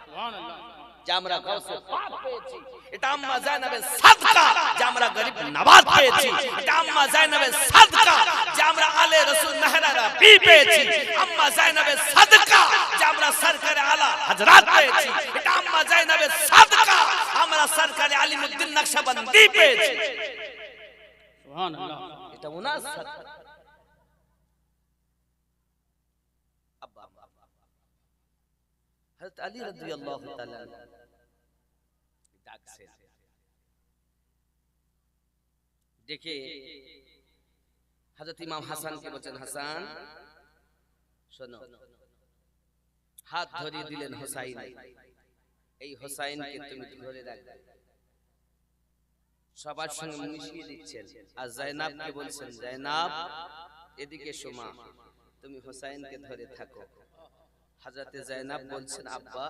Speaker 1: সুবহানাল্লাহ, যে আমরা গাউসে পাক পেয়েছি। এটা আম্মা জায়নাবের সাদকা যে আমরা গরিব নওয়াজ পেয়েছি। এটা আম্মা জায়নাবের সাদকা যে আমরা আলে রাসূল মেহরা রাবি পেয়েছি। আম্মা জায়নাবের সাদকা যে আমরা সরকারে আলা হযরত পেয়েছি। এটা আম্মা জায়নাবের সাদকা আমরা সরকারে আলিমউদ্দিন নকশবন্দি পেয়েছি সুবহানাল্লাহ। এটা ওনার সাদকা। আব্বা হযরত আলী রাদিয়াল্লাহু তাআলা ডাকছে, দেখে হযরত ইমাম হাসানকে বলেন, হাসান শোনো। হাত ধরিয়ে দিলেন হোসাইন, এই হোসাইনকে তুমি ধরে রাখবে। সবার সঙ্গে মিশিয়ে দিচ্ছেন। আর জায়নাবকে বলছেন, জায়নাব এদিকে শোমা, তুমি হোসাইনকে ধরে থাকো। হযরতে জায়নাব বলছেন, আব্বা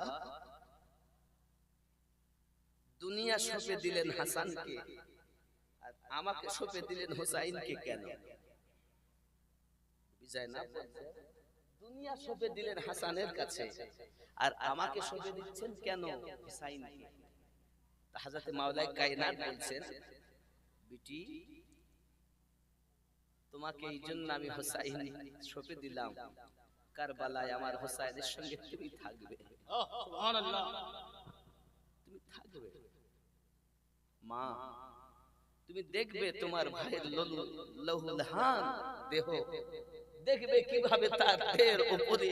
Speaker 1: দুনিয়া সঁপে দিলেন হাসানকে, আর আমাকে সঁপে দিলেন হোসাইনকে কেন? জায়নাব বলছে, দুনিয়া সঁপে দিলেন হাসানের কাছে, আর আমাকে সঁপে দিচ্ছেন কেন হোসাইনকে? হযরতে মাওলানা কায়নাত বলছেন, বিটি তোমাকে এই জন্য আমি হোসাইন সঁপে দিলাম, কারবালায় আমার হোসাইনের সঙ্গে তুমি থাকবে সুবহানাল্লাহ, তুমি থাকবে। মা তুমি দেখবে তোমার ভাইয়ের লহুলহান দেহ, দেখবে কিভাবে তার দেহের উপরে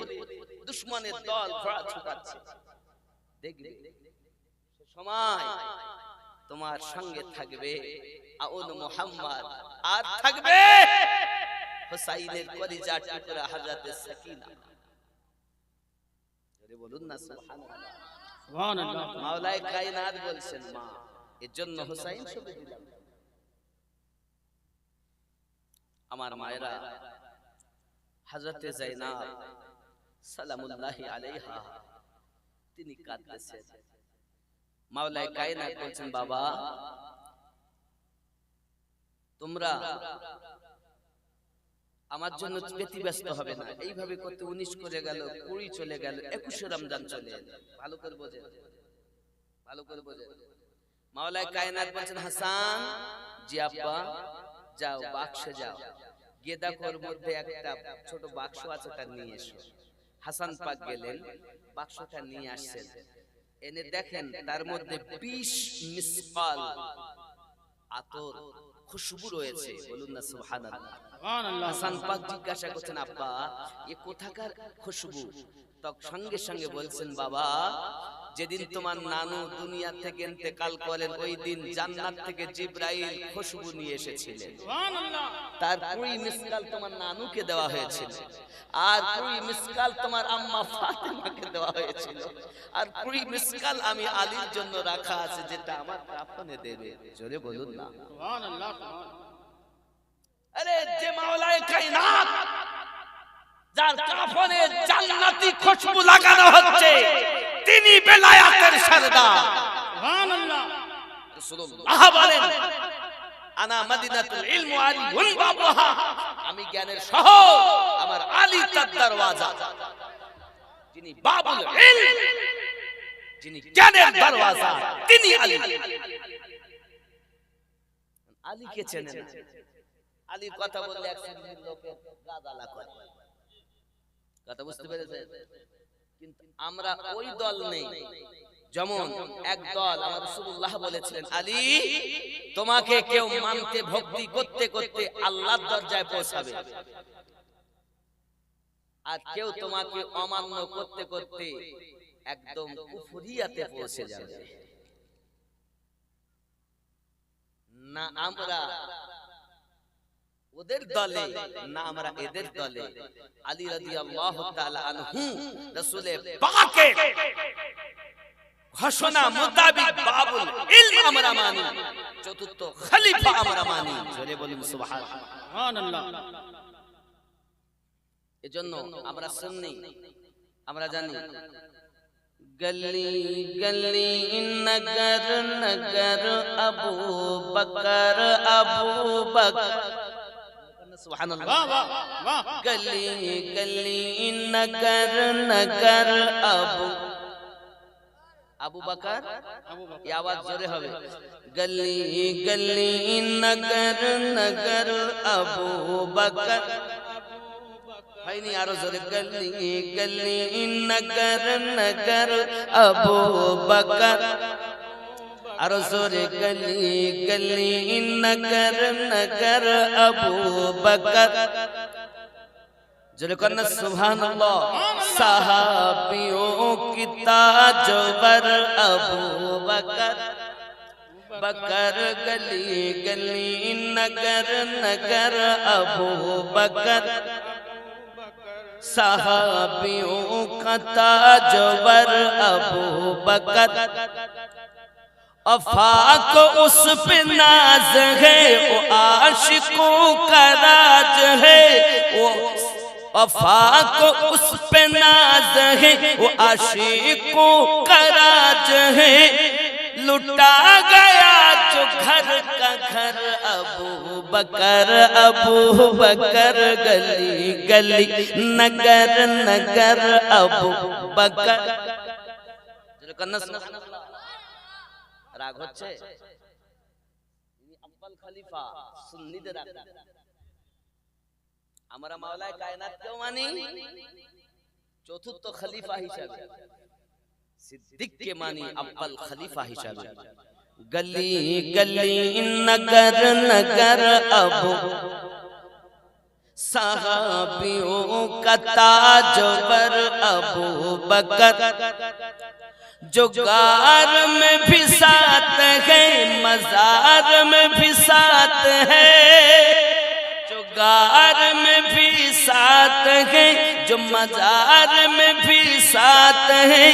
Speaker 1: দুশমনের দল ঘোড়া ছুটাচ্ছে, দেখবে সময় তোমার সঙ্গে থাকবে আউন মুহাম্মদ, আর থাকবে হোসাইনের কলিজার টুকরা হযরতে সাকিনা। আরে বলুন না সুবহানাল্লাহ সুবহানাল্লাহ। মাওলানা কায়নাত বলছেন, মা এর জন্য হোসাইন সঁপে দিলাম। আমার মায়েরা, হযরতে জায়নাব সালামুল্লাহি আলাইহা তিনি কাঁদতেছেন। মাওলানা কায়নাত বলছেন, বাবা তোমরা আমার জন্য ব্যতিব্যস্ত হবে না। এইভাবে করতে 19 করে গেল, 20 চলে গেল, 21 রমজান চলে এলো। ভালো করে বোঝেন, ভালো করে বোঝেন। মাওলানা কায়নাত বলছেন, হাসান জি আব্বা যাও বাক্সে যাও, গিয়ে দেখো ওর মধ্যে একটা ছোট বাক্স আছে, তা নিয়ে এসো। হাসান পাক গেলেন, বাক্সটা নিয়ে আসছেন, এনে দেখেন তার মধ্যে 20 মিসকাল আতর খুশবু রয়েছে। বলুন না সুবহানাল্লাহ সুবহানাল্লাহ। হাসান পাক জিজ্ঞাসা করছেন, আব্বা এ কোথাকার খুশবু? তখন সঙ্গে সঙ্গে বলছেন, বাবা যেদিন তোমার নানু দুনিয়া থেকে ইন্তেকাল করেন, ওই দিন জান্নাত থেকে জিবরাইল খুশবু নিয়ে এসেছিলেন। সুবহানাল্লাহ। তার 20 মিসকাল তোমার নানুকে দেওয়া হয়েছিল, আর 20 মিসকাল তোমার আম্মা ফাতেমাকে দেওয়া হয়েছিল, আর 20 মিসকাল আমি আলীর জন্য রাখা আছে, যেটা আমার কাফনে দেবে। জোরে বলুন না সুবহানাল্লাহ। আরে যে মাওলানা কায়নাত যার কাফনে জান্নাতি খুশবু লাগানো হচ্ছে, তিনি বেলায়েতের সরদার সুবহানাল্লাহ। রাসূলুল্লাহ বলেন, আনা মদিনাতুল ইলম ওয়া আলী বাবুহা, আমি জ্ঞানের শহর, আমার আলী তার দরওয়াজা। যিনি বাবুল ইলম, যিনি জ্ঞানের দরওয়াজা, তিনি আলী। আলীকে চেনেন না, আলীর কথা বললে এক শ্রেণীর লোকের গাদালা করে। কথা বুঝতে পেরেছেন? কিন্তু আমরা ওই দল নেই। যেমন এক দল আমার রাসূলুল্লাহ বলেছিলেন, আলী তোমাকে কেউ মানতে ভক্তি করতে করতে আল্লাহর দরজায় পৌঁছাবে, আর কেউ তোমাকে অমান্য করতে করতে একদম কুফরিয়াতে পৌঁছে যাবে। না আমরা ওদের দলে, না আমরা এদের দলে। আলী রাদিয়াল্লাহু তাআলা আনহু রাসূলের ঘোষণা মোতাবেক বাবুল ইলম আমরা মানি। চতুর্থ খলিফা আমরা মানি। জোরে বলুন সুবহানাল্লাহ। এজন্য আমরা সুন্নি, আমরা জানি গলি গলি নগর নগর আবু বকর আবু বকর সুবহানাল্লাহ। গলি গলি নগর নগর আবু বকর, এই আওয়াজ জোরে হবে। গলি গলি নগর নগর আবু বকর, হয়নি আরো জোরে। গলি গলি নগর নগর আবু বকর, আরো জোরে। গলি গলি নগর নগর আবু বকর, জোরে করনা সুবহানাল্লাহ। সাহাবিयों की ताजवर अबू बकर बकर, गली गली नगर नगर अबू बकर, साहाबियों का ताजवर अबू बकर। अफाक उस पे नाज है, वो आशिकों का राज है। वो अफाक उस पे नाज है, वो आशिकों का राज है। लुटा गया जो घर का घर अबू बकर अबू बकर, गली गली नगर नगर अबू बकर। রাগ হচ্ছে? আব্বাল খলিফা সুন্নিদের আকীদা। আমরা মাওলায়ে কায়নাত কেও মানি চতুর্থ খলিফা হিসাবে, সিদ্দিক কে মানি আব্বাল খলিফা হিসাবে। গলি গলি নগর নগর আবু, সাহাবিयों का ताजवर अबू बकर। जुगार में भी साथ है, मजार में भी साथ है। जुगार में भी साथ है, जो मजार में भी साथ है।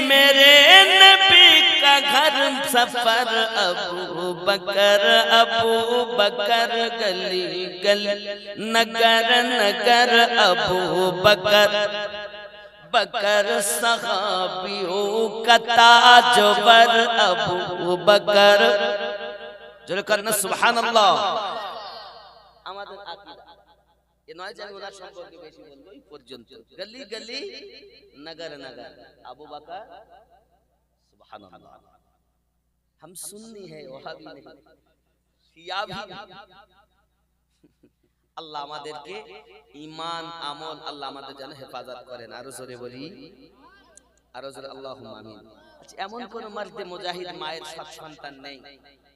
Speaker 1: मेरे नबी का घर सफर अबू बकर अबू बकर, गली गली नगर नगर अबू बकर बकर। सहाबियों का ताजवर अबू बकर, জোরে করনা সুবহানাল্লাহ। আমাদের আকীদা এ নয় যে আমি ওনার সম্পর্কে বেশি বলবো, এই পর্যন্ত। গলি গলি নগর নগর আবু বকর, সুবহানাল্লাহ। हम सुन्नी है, वहाबी नहीं, শিয়া भी। আল্লাহ আমাদেরকে ঈমান আমল আল্লাহ আমাদের যেন হেফাজত করেন। আরো জোরে বলি, আরো জোরে আল্লাহুম্মা আমিন। আচ্ছা, এমন কোন মার্দে মুজাহিদ মায়ের সব সন্তান নেই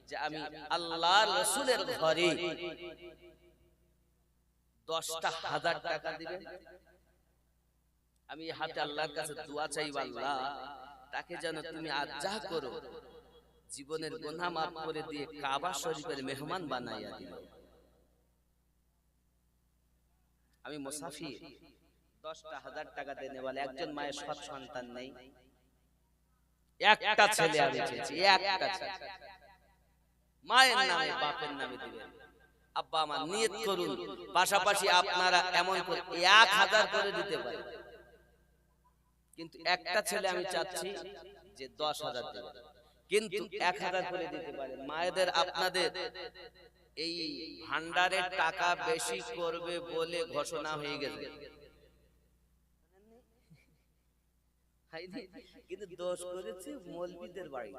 Speaker 1: যে আমি আল্লাহর রাসূলের ঘরে 10টা হাজার টাকা দিবেন, আমি হাতে আল্লাহর কাছে দোয়া চাইব, আল্লাহ তাকে যেন তুমি আজ যা করো জীবনের গুনাহ মাফ করে দিয়ে কাবা শরীফের মেহমান বানাইয়া দিও। আমি মুসাফির, 10টা হাজার টাকা দেনে বলে একজন মায়ের সৎ সন্তান নেই। একটা ছেলে আমি চেয়েছি, একটা ছেলে, মায়ের নামে বাপের নামে দিবেন। আব্বা আমার নিয়ত করুন, পাশাপাশি আপনারা এমন করে 1000 করে দিতে পারেন, কিন্তু একটা ছেলে আমি চাচ্ছি যে 10,000 দেবেন, কিন্তু 1000 করে দিতে পারেন। মায়েদের আপনাদের এই ভান্ডারের টাকা বেশি করবে বলে ঘোষণা হয়ে গেছে, কিন্তু দোষ করেছে মৌলবীদের বাড়ি,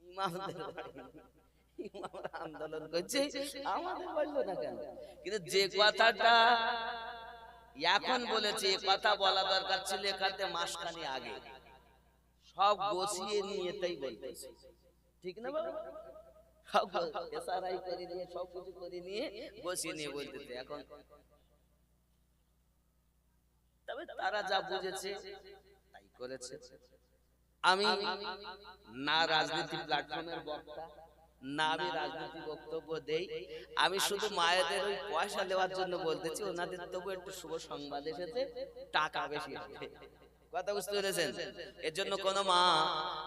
Speaker 1: ইমামদের বাড়ি। ইমামরা আন্দোলন করছে, আমাদের বললো না কেন? কিন্তু যে কথাটা এখন বলেছে, এই কথা বলা দরকার ছিল এখানে মাসখানি আগে। সব গোছিয়ে নিয়ে তাই বলতেছে, ঠিক না বাবা? সব এসআরআই করে নিয়ে, সব কিছু করে নিয়ে গোছিয়ে নিয়ে বলতেছে এখন। তবে তারা যা বুঝেছে তাই করেছে। আমি না রাজনীতি প্ল্যাটফর্মের বক্তা, না আমি রাজনীতি বক্তব্য দেই। আমি শুধু মায়েদের ওই পয়সা দেওয়ার জন্য বলতেছি, ওনাদের তবু একটু শুভ সংবাদ এসেছে, টাকা বেশি হবে। কথা বুঝতে পেরেছেন? এর জন্য কোন মা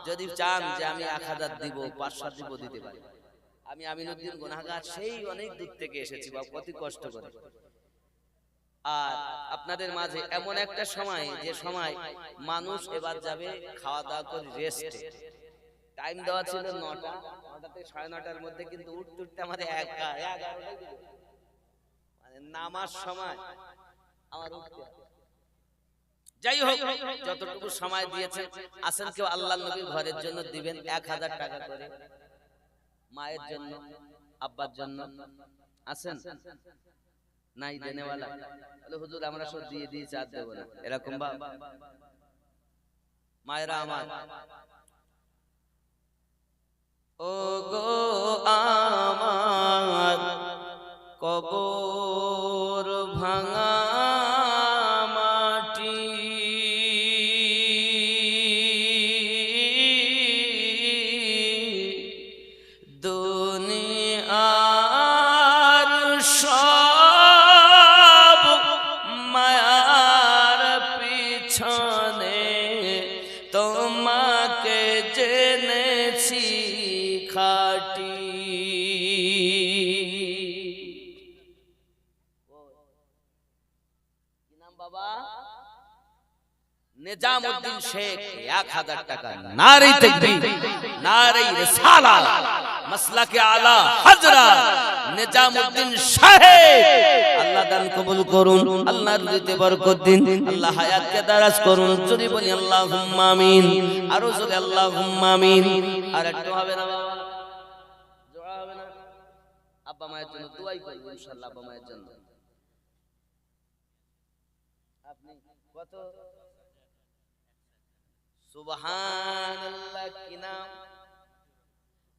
Speaker 1: যদি চান যে আমি 1000 দিব, 500 দিব, দিতে পারি। আমি আমিনুদ্দিন গুনাহগার, সেই অনেক দূর থেকে এসেছি বাবা, কত কষ্ট করে। আর আপনাদের মাঝে এমন একটা সময়, যে সময় মানুষ এবার যাবে খাওয়া দাওয়া করে রেস্টে। টাইম দেওয়া ছিল 9টা, 9টা থেকে 9:30টার মধ্যে, কিন্তু উঠতে উঠতে আমাদের 11টাই মানে নামার সময় আমার উঠতে। যাই হোক, যতটুকু সময় দিয়েছেন, আসেন কেউ আল্লাহর নবীর ঘরের জন্য দিবেন 1000 টাকা করে, মায়ের জন্য, আব্বার জন্য। আসেন, নাই দেনেওয়ালা? বলে হুজুর আমরা সব দিয়ে দিয়েছি, আর দেবো না, এরকম বা মায়েরা আমার। ও গো আমার কবর ভাঙা মাটি, দুনিয়ার সব মায়ার পিছনে তোমাকে জেনেছি খাটি। কি নাম বাবা? নিজামউদ্দিন শেখ, 1000 টাকা। নারে তাকবীর, নারে রিসালাত, মাসলাকে আলা হযরত নিজামউদ্দিন সাহেব। আল্লাহ দান কবুল করুন, আল্লাহ রুজিতে বরকত দিন, আল্লাহ হায়াতকে দারাজ করুন। যদি বলি আল্লাহুম্মা আমিন, আর জোরে আল্লাহুম্মা আমিন। আর একটু হবে না বাবা, দোয়া হবে না? আব্বা মায়ের জন্য দোয়াই করব ইনশাআল্লাহ, আব্বা মায়ের জন্য। আপনি কত? সুবহানাল্লাহ। কি নাম?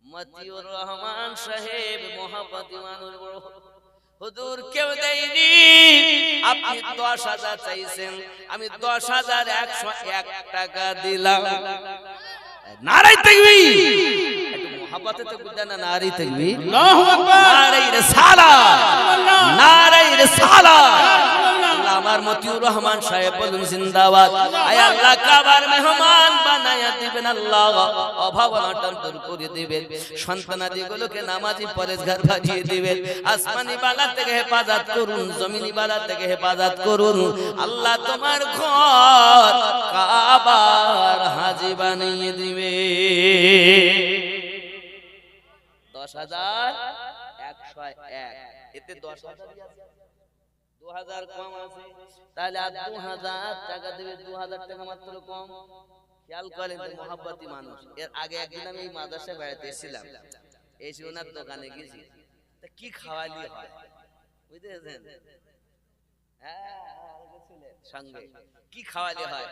Speaker 1: মতিউর রহমান সাহেব, মোহাম্মদ ইমানুল বড়। হুজুর কেউ দেয়নি, আপনি 10,000 চাইছেন, আমি 10,101 টাকা দিলাম। নারে তাকবীর, একটু মোহাব্বতে তাকবীর দেন না। নারে তাকবীর, আল্লাহু আকবার, নারে রিসালাত, নারে রিসালাত। আমার মতিউর রহমান সাহেব বলুন জিন্দাবাদ। আয় আল্লাহ, কাবার মেহমান বানায়া দিবেন আল্লাহ, অভাব অনটন দূর করে দিবেন, সন্তানাদি গুলোকে নামাজি পরেজগার বানিয়ে দিবেন, আসমানি বালা থেকে হেফাজত করুন, জমিনি বালা থেকে হেফাজত করুন। আল্লাহ তোমার ঘর কাবার হাজি বানিয়ে দিবে। 10,101, এতে 10,000 2000 কম আছে, তাহলে আর 2000 টাকা দেবে। 2000 টাকা মাত্র কম। খেয়াল করেন তো মোহাব্বতি মানুষ। এর আগে একদিন আমি এই মাদ্রাসায় বেড়াতে এসেছিলাম, এসে ওনার দোকানে গেছি, তা কি খাওয়ালি হয় বুঝতেছেন? হ্যাঁ, সঙ্গে কি খাওয়ালি হয়,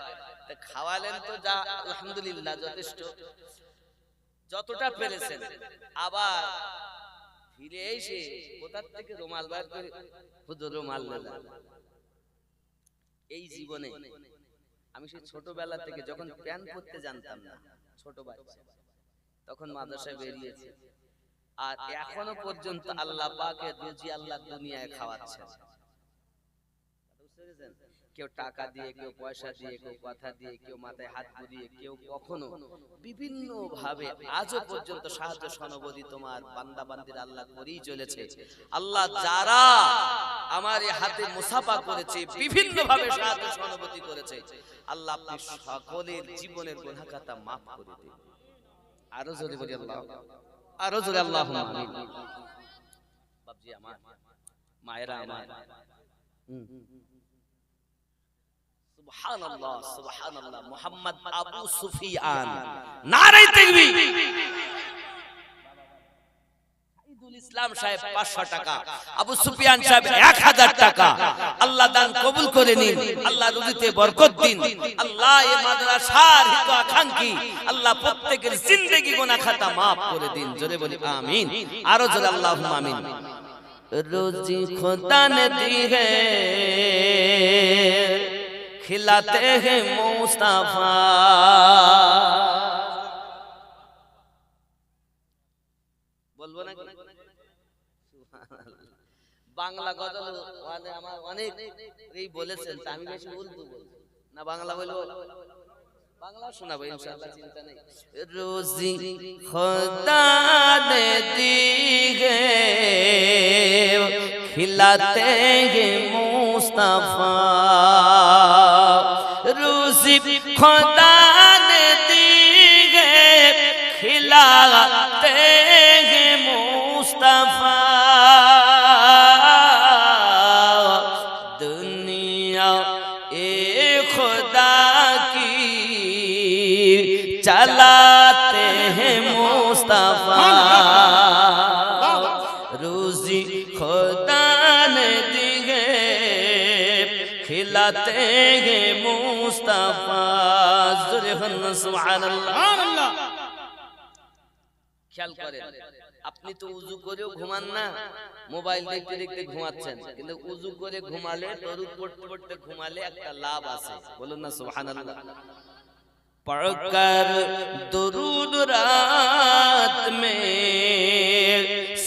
Speaker 1: তা খাওয়ালেন তো যা আলহামদুলিল্লাহ যথেষ্ট, যতটা পেরেছেন। আবার ফিরে এসে কোথা থেকে রুমাল বার করে হুজুর রুমাল নিলাম। এই জীবনে আমি সেই ছোটবেলা থেকে যখন প্যান পরতে জানতাম না, ছোট বাচ্চা, তখন মাদ্রাসায় বেরিয়েছে, আর এখনো পর্যন্ত আল্লাহ পাকের রুজি আল্লাহ দুনিয়ায় খাওয়াচ্ছে। কেউ টাকা দিয়ে, কেউ পয়সা দিয়ে, কেউ কথা দিয়ে, কেউ মাথায় হাত বুলিয়ে, কেউ কখনো বিভিন্ন ভাবে আজও পর্যন্ত সাহায্য সহযোগী তোমার বান্দা বান্দির আল্লাহ করেই চলেছে। আল্লাহ যারা আমার এই হাতে মুসাফা করেছে, বিভিন্ন ভাবে সাহায্য সহযোগী করেছে, আল্লাহ আপনি সকলের জীবনের গুনাহ খাতা maaf করে দিন। আরো জোরে বলি আল্লাহ, আরো জোরে আল্লাহুম্মা আমিন। বাপজি আমার, মায়েরা আমার, সুবহানাল্লাহ সুবহানাল্লাহ। মুহাম্মদ আবু সুফিয়ান, নারে তাকবীর। সাইদুল ইসলাম সাহেব 500 টাকা, আবু সুফিয়ান সাহেব 1000 টাকা। আল্লাহ দান কবুল করে নিন, আল্লাহ রুজিতে বরকত দিন। আল্লাহ এই মাদ্রাসার হিত আকাঙ্ক্ষী আল্লাহ প্রত্যেকের জিন্দেগি গুনাহ খাতা maaf করে দিন। জোরে বলি আমিন, আরো জোরে আল্লাহুম্মা আমিন। रोजी खुदा ने दी है, खिलाते हैं मुस्तफा। বলবো না বাংলা গজল মানে আমার অনেক এই বলেছেন, আমি বেশি উর্দু বলছি না, বাংলা বলবো। বাংলা শোনাবো ইনশাআল্লাহ, চিন্তা নেই। রোজি খোদা ने दी है खिलाते हैं मुस्तफा, रोजी खुदा ने दी है खिलाते हैं मुस्तफा, दुनिया ए खुदा की चलाते हैं मुस्तफा, रोजी खुदा ने दी है खिलाते हैं मुस्तफा, सुबहानाल्लाह। খেয়াল করেন, আপনি তো উযু করেও ঘুমান না, মোবাইল দেখতে দেখতে ঘুমাচ্ছেন, কিন্তু উযু করে ঘুমালে, দরুদ পড়তে পড়তে ঘুমালে একটা লাভ আছে, বলুন না সুবহানাল্লাহ। पढ़कर दुरूद रात में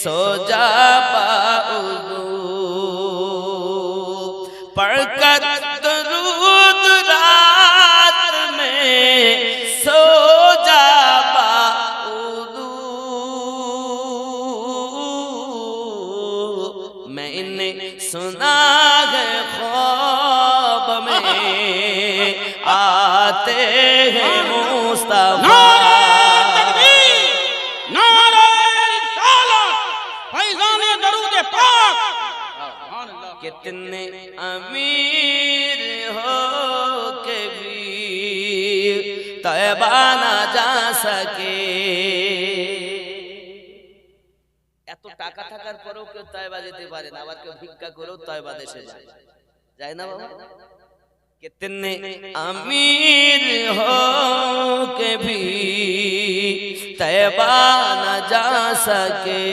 Speaker 1: सो जा बाउज़ू, पढ़कर दुरूद रात में सो जा बाउज़ू, मैंने सुना है ख्वाब में आते हैं मुस्तफा, कितने अमीर हो के भी तैबा ना जा सके, এত টাকা থাকার পরেও কেউ তয়বা যেতে পারে না, আবার কেউ ভিক্ষা করেও তয়বা দেশে যায় না বাবা। कितने अमीर हो के भी तैबा न जा सके,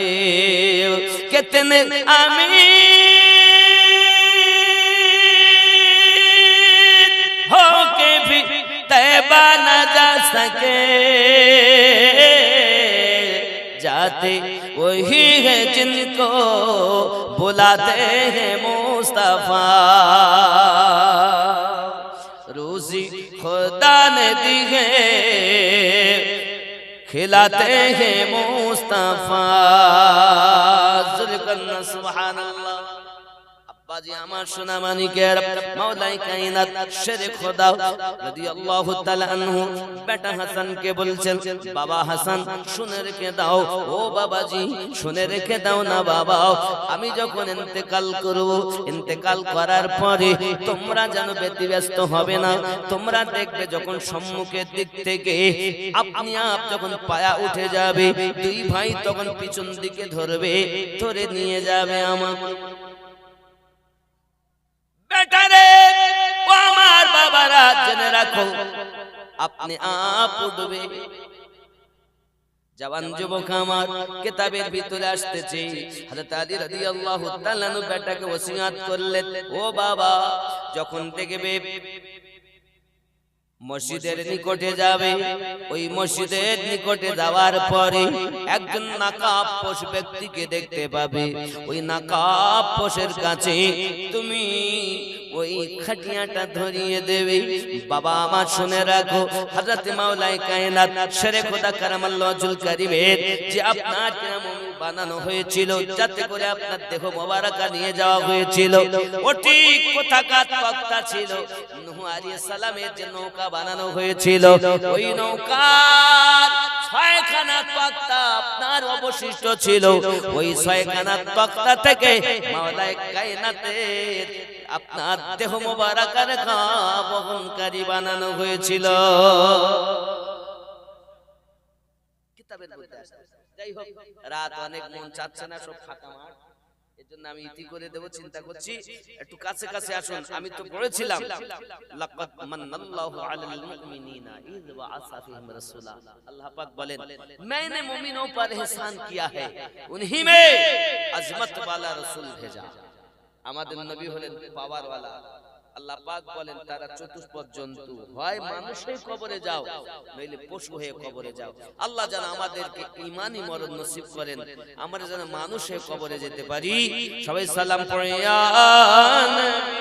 Speaker 1: कितने अमीर हो के भी तैबा न जा सके, जाते वही है जिनको बुलाते हैं मुस्तफा, रोजी खुदा ने दी है खिलाते हैं मुस्तफा, ज़ुल्कन्ना सुबहानल्लाह। अब्बाजी আমার সোনা মানিকের মাওলাই কায়নাত শেরে খোদা রাদিয়াল্লাহু তাআলা আনহু বেটা হাসানকে বলছেন, বাবা হাসান শুনে রেখে দাও, ও বাবাজি শুনে রেখে দাও না বাবা, আমি যখন ইন্তেকাল করব, ইন্তেকাল করার পরে তোমরা যেন ব্যতিব্যস্ত হবে না, তোমরা দেখবে যখন সম্মুখের দিক থেকে আপনি যখন পায়া উঠে যাবে, দুই ভাই তখন পিছন দিকে ধরবে, ধরে নিয়ে যাবে আমার বেটারে। ও আমার বাবারা জেনে রাখো, আপনি আপ উঠবে। জওয়ান যুবক আমার কিতাবের ভিতরে আসতেছে, হযরত আলী রাদিয়াল্লাহু তাআলা আনহু বেটাকে ওসিয়ত করলেন, ও বাবা যখন দেখবে মসজিদের নিকটে যাবে, ওই মসজিদের নিকটে যাওয়ার পরে একজন নাকাবপোশ ব্যক্তিকে দেখতে পাবে, ওই নাকাবপোশের কাছে তুমি ওই খাটিয়াটা ধরিয়ে দেবে। বাবা আমার শুনে রাখো, হযরত মাওলাই কায়নাত শেরে খোদা কারামাল্লাহু ওয়াজহুল কারীমের যে আপনার মুমিন বানানো হয়েছিল, যাতে করে আপনার দেহ মোবারকা নিয়ে যাওয়া হয়েছিল, ওটি কোথাকার তক্তা ছিল, নূহ আলাইহিস সালামের যে নৌকা বানানো হয়েছিল, ওই নৌকার 6খানা তক্তা আপনার অবশিষ্ট ছিল, ওই 6খানা তক্তা থেকে মাওলাই কায়নাতের আপনার দেহ মোবারকার বহনকারী বানানো হয়েছিল। কিতাবের মধ্যে আছে। যাই হোক, রাত অনেক, মন চাচ্ছে না, সব ফাঁকা মাঠ, এজন্য আমি ইতি করে দেব চিন্তা করছি। একটু কাছে কাছে আসুন। আমি তো পড়েছিলাম লাকাদ মান্নাল্লাহু আলাল মুমিনিনা ইয বাআসা ফীহিম রাসূলা, আল্লাহ পাক বলেন मैंने मुमिनों पर एहसान किया है, उन्हीं में अजमत वाला रसूल भेजा। আমাদের নবী হলেন পাওয়ার ওয়ালা। আল্লাহ পাক বলেন তারা চতুষ্পদ জন্তু, হয় মানুষের কবরে যাও নইলে পশু হয়ে কবরে যাও। আল্লাহ যেন আমাদেরকে ঈমানি মরণ নসিব করেন, আমরা যেন মানুষের কবরে যেতে পারি। সবাই সালাম পড়ে ইয়া নবী।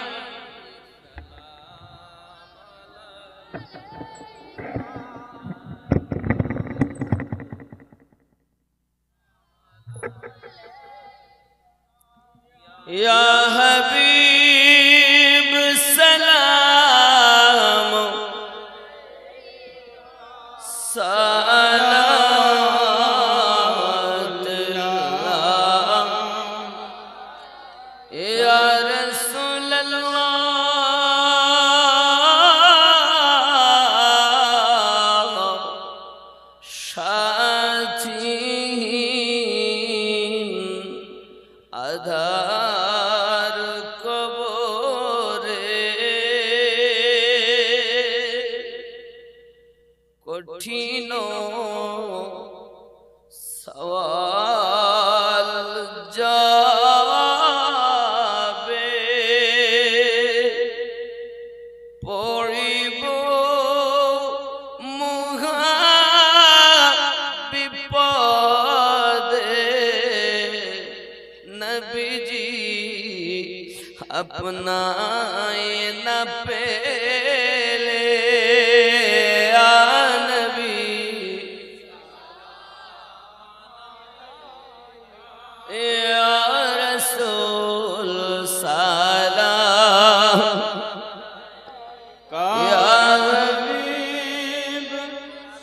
Speaker 1: या हबीब सलाम सलात अल्लाह या रसूल अल्लाह সাথীহীন আধার কবরে কঠিন সওয়াল যাবে পড়িব মুহা বিপদে নবীজি अपनाए न पेले आ नबी या रसूल सलाम या
Speaker 2: हबीब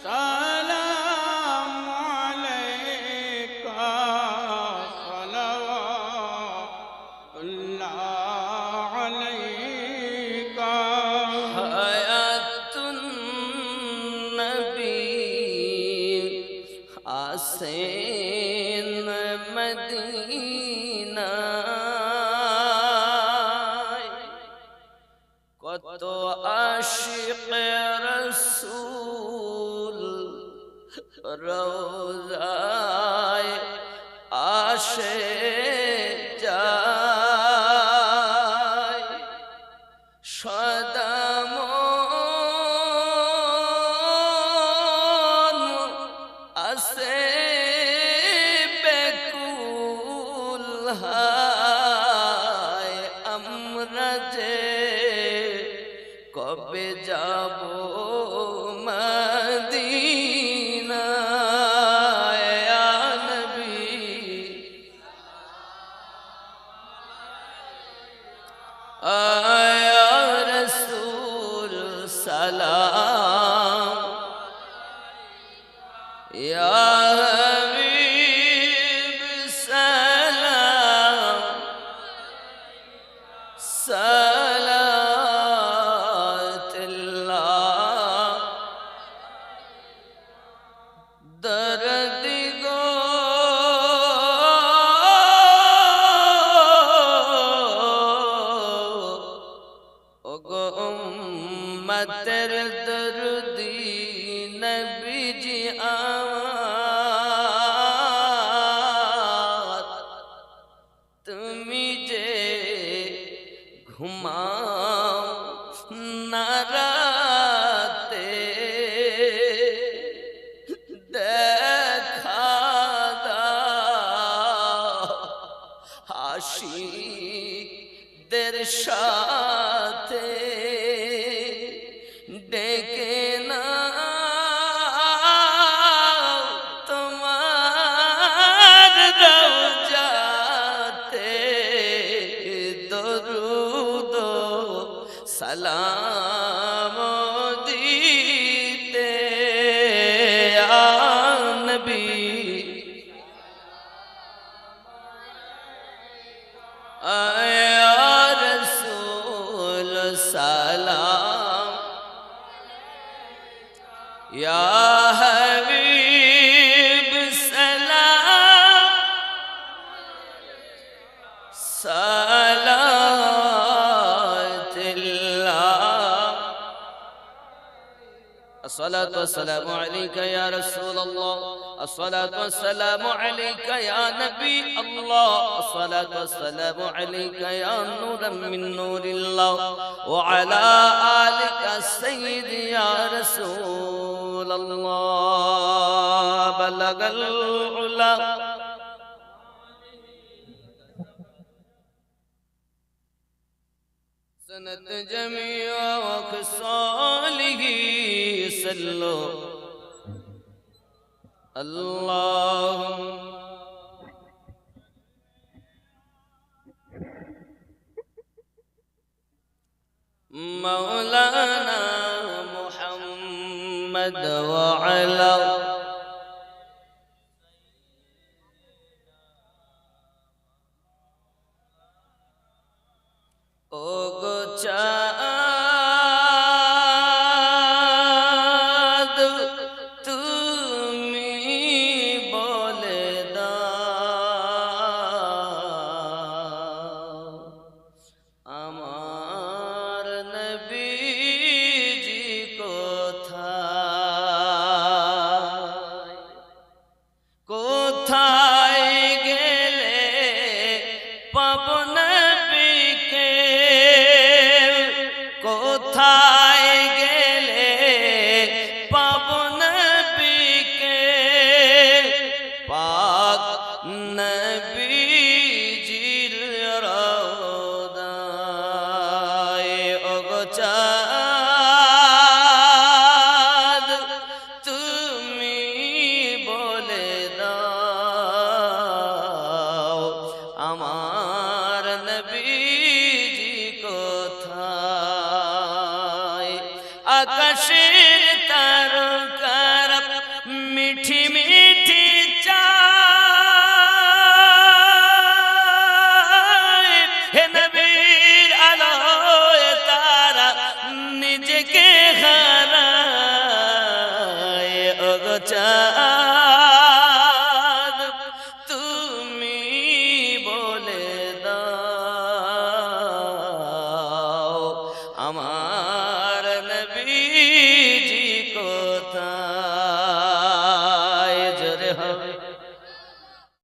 Speaker 2: सलाम अलैका सलावतुल्लाह अलैका
Speaker 1: हयातुन नबी आसेन मदीना কত আশিক রসূল রওজায় আসে যায় সদা মন আসে বেকুল হায় আমরা যে কবে যাব মদিনা ইয়া নবী ইয়া রাসূল সালাম ইয়া হাবিব সালাম সালাত আল্লাহ দরদ গো ওগো উম্মতের দরদি নবীজি আমার তুমি যে ঘুমাও না রাতে দেখা দাও আশিকদের সাথে ডেকে না তোমার রওজাতে দরুদ সালাম দিতে আ নবী ইয়া রাসূল সালাম ইয়া হাবিব সালাম সালাত আল্লাহ الصلاة والسلام عليك يا رسول الله الصلاة والسلام عليك يا نبي الله الصلاة والسلام عليك يا نورا من نور الله وعلى آلك السيد يا رسول الله بلغ العلا سنت جميع وخصاله صلوا اللهم مولانا محمد وعلى ওগো চাঁদ তুমি বলে দাও আমার নবীজি কোথায় কোথায় গেলে পাবো নবীকে কোথায় গেলে পাবো নবীকে পাক নবীজির রওদায় ওগো চাঁদ তুমি বলে দাও আমার নবীজি কোথায় আকাশের তারকার মিঠি মিঠি চায় হে নবীর আলোয় তারা নিজেকে হারায় ওগো চাঁদ তুমি বলে দাও আমার নবীজি কোথায়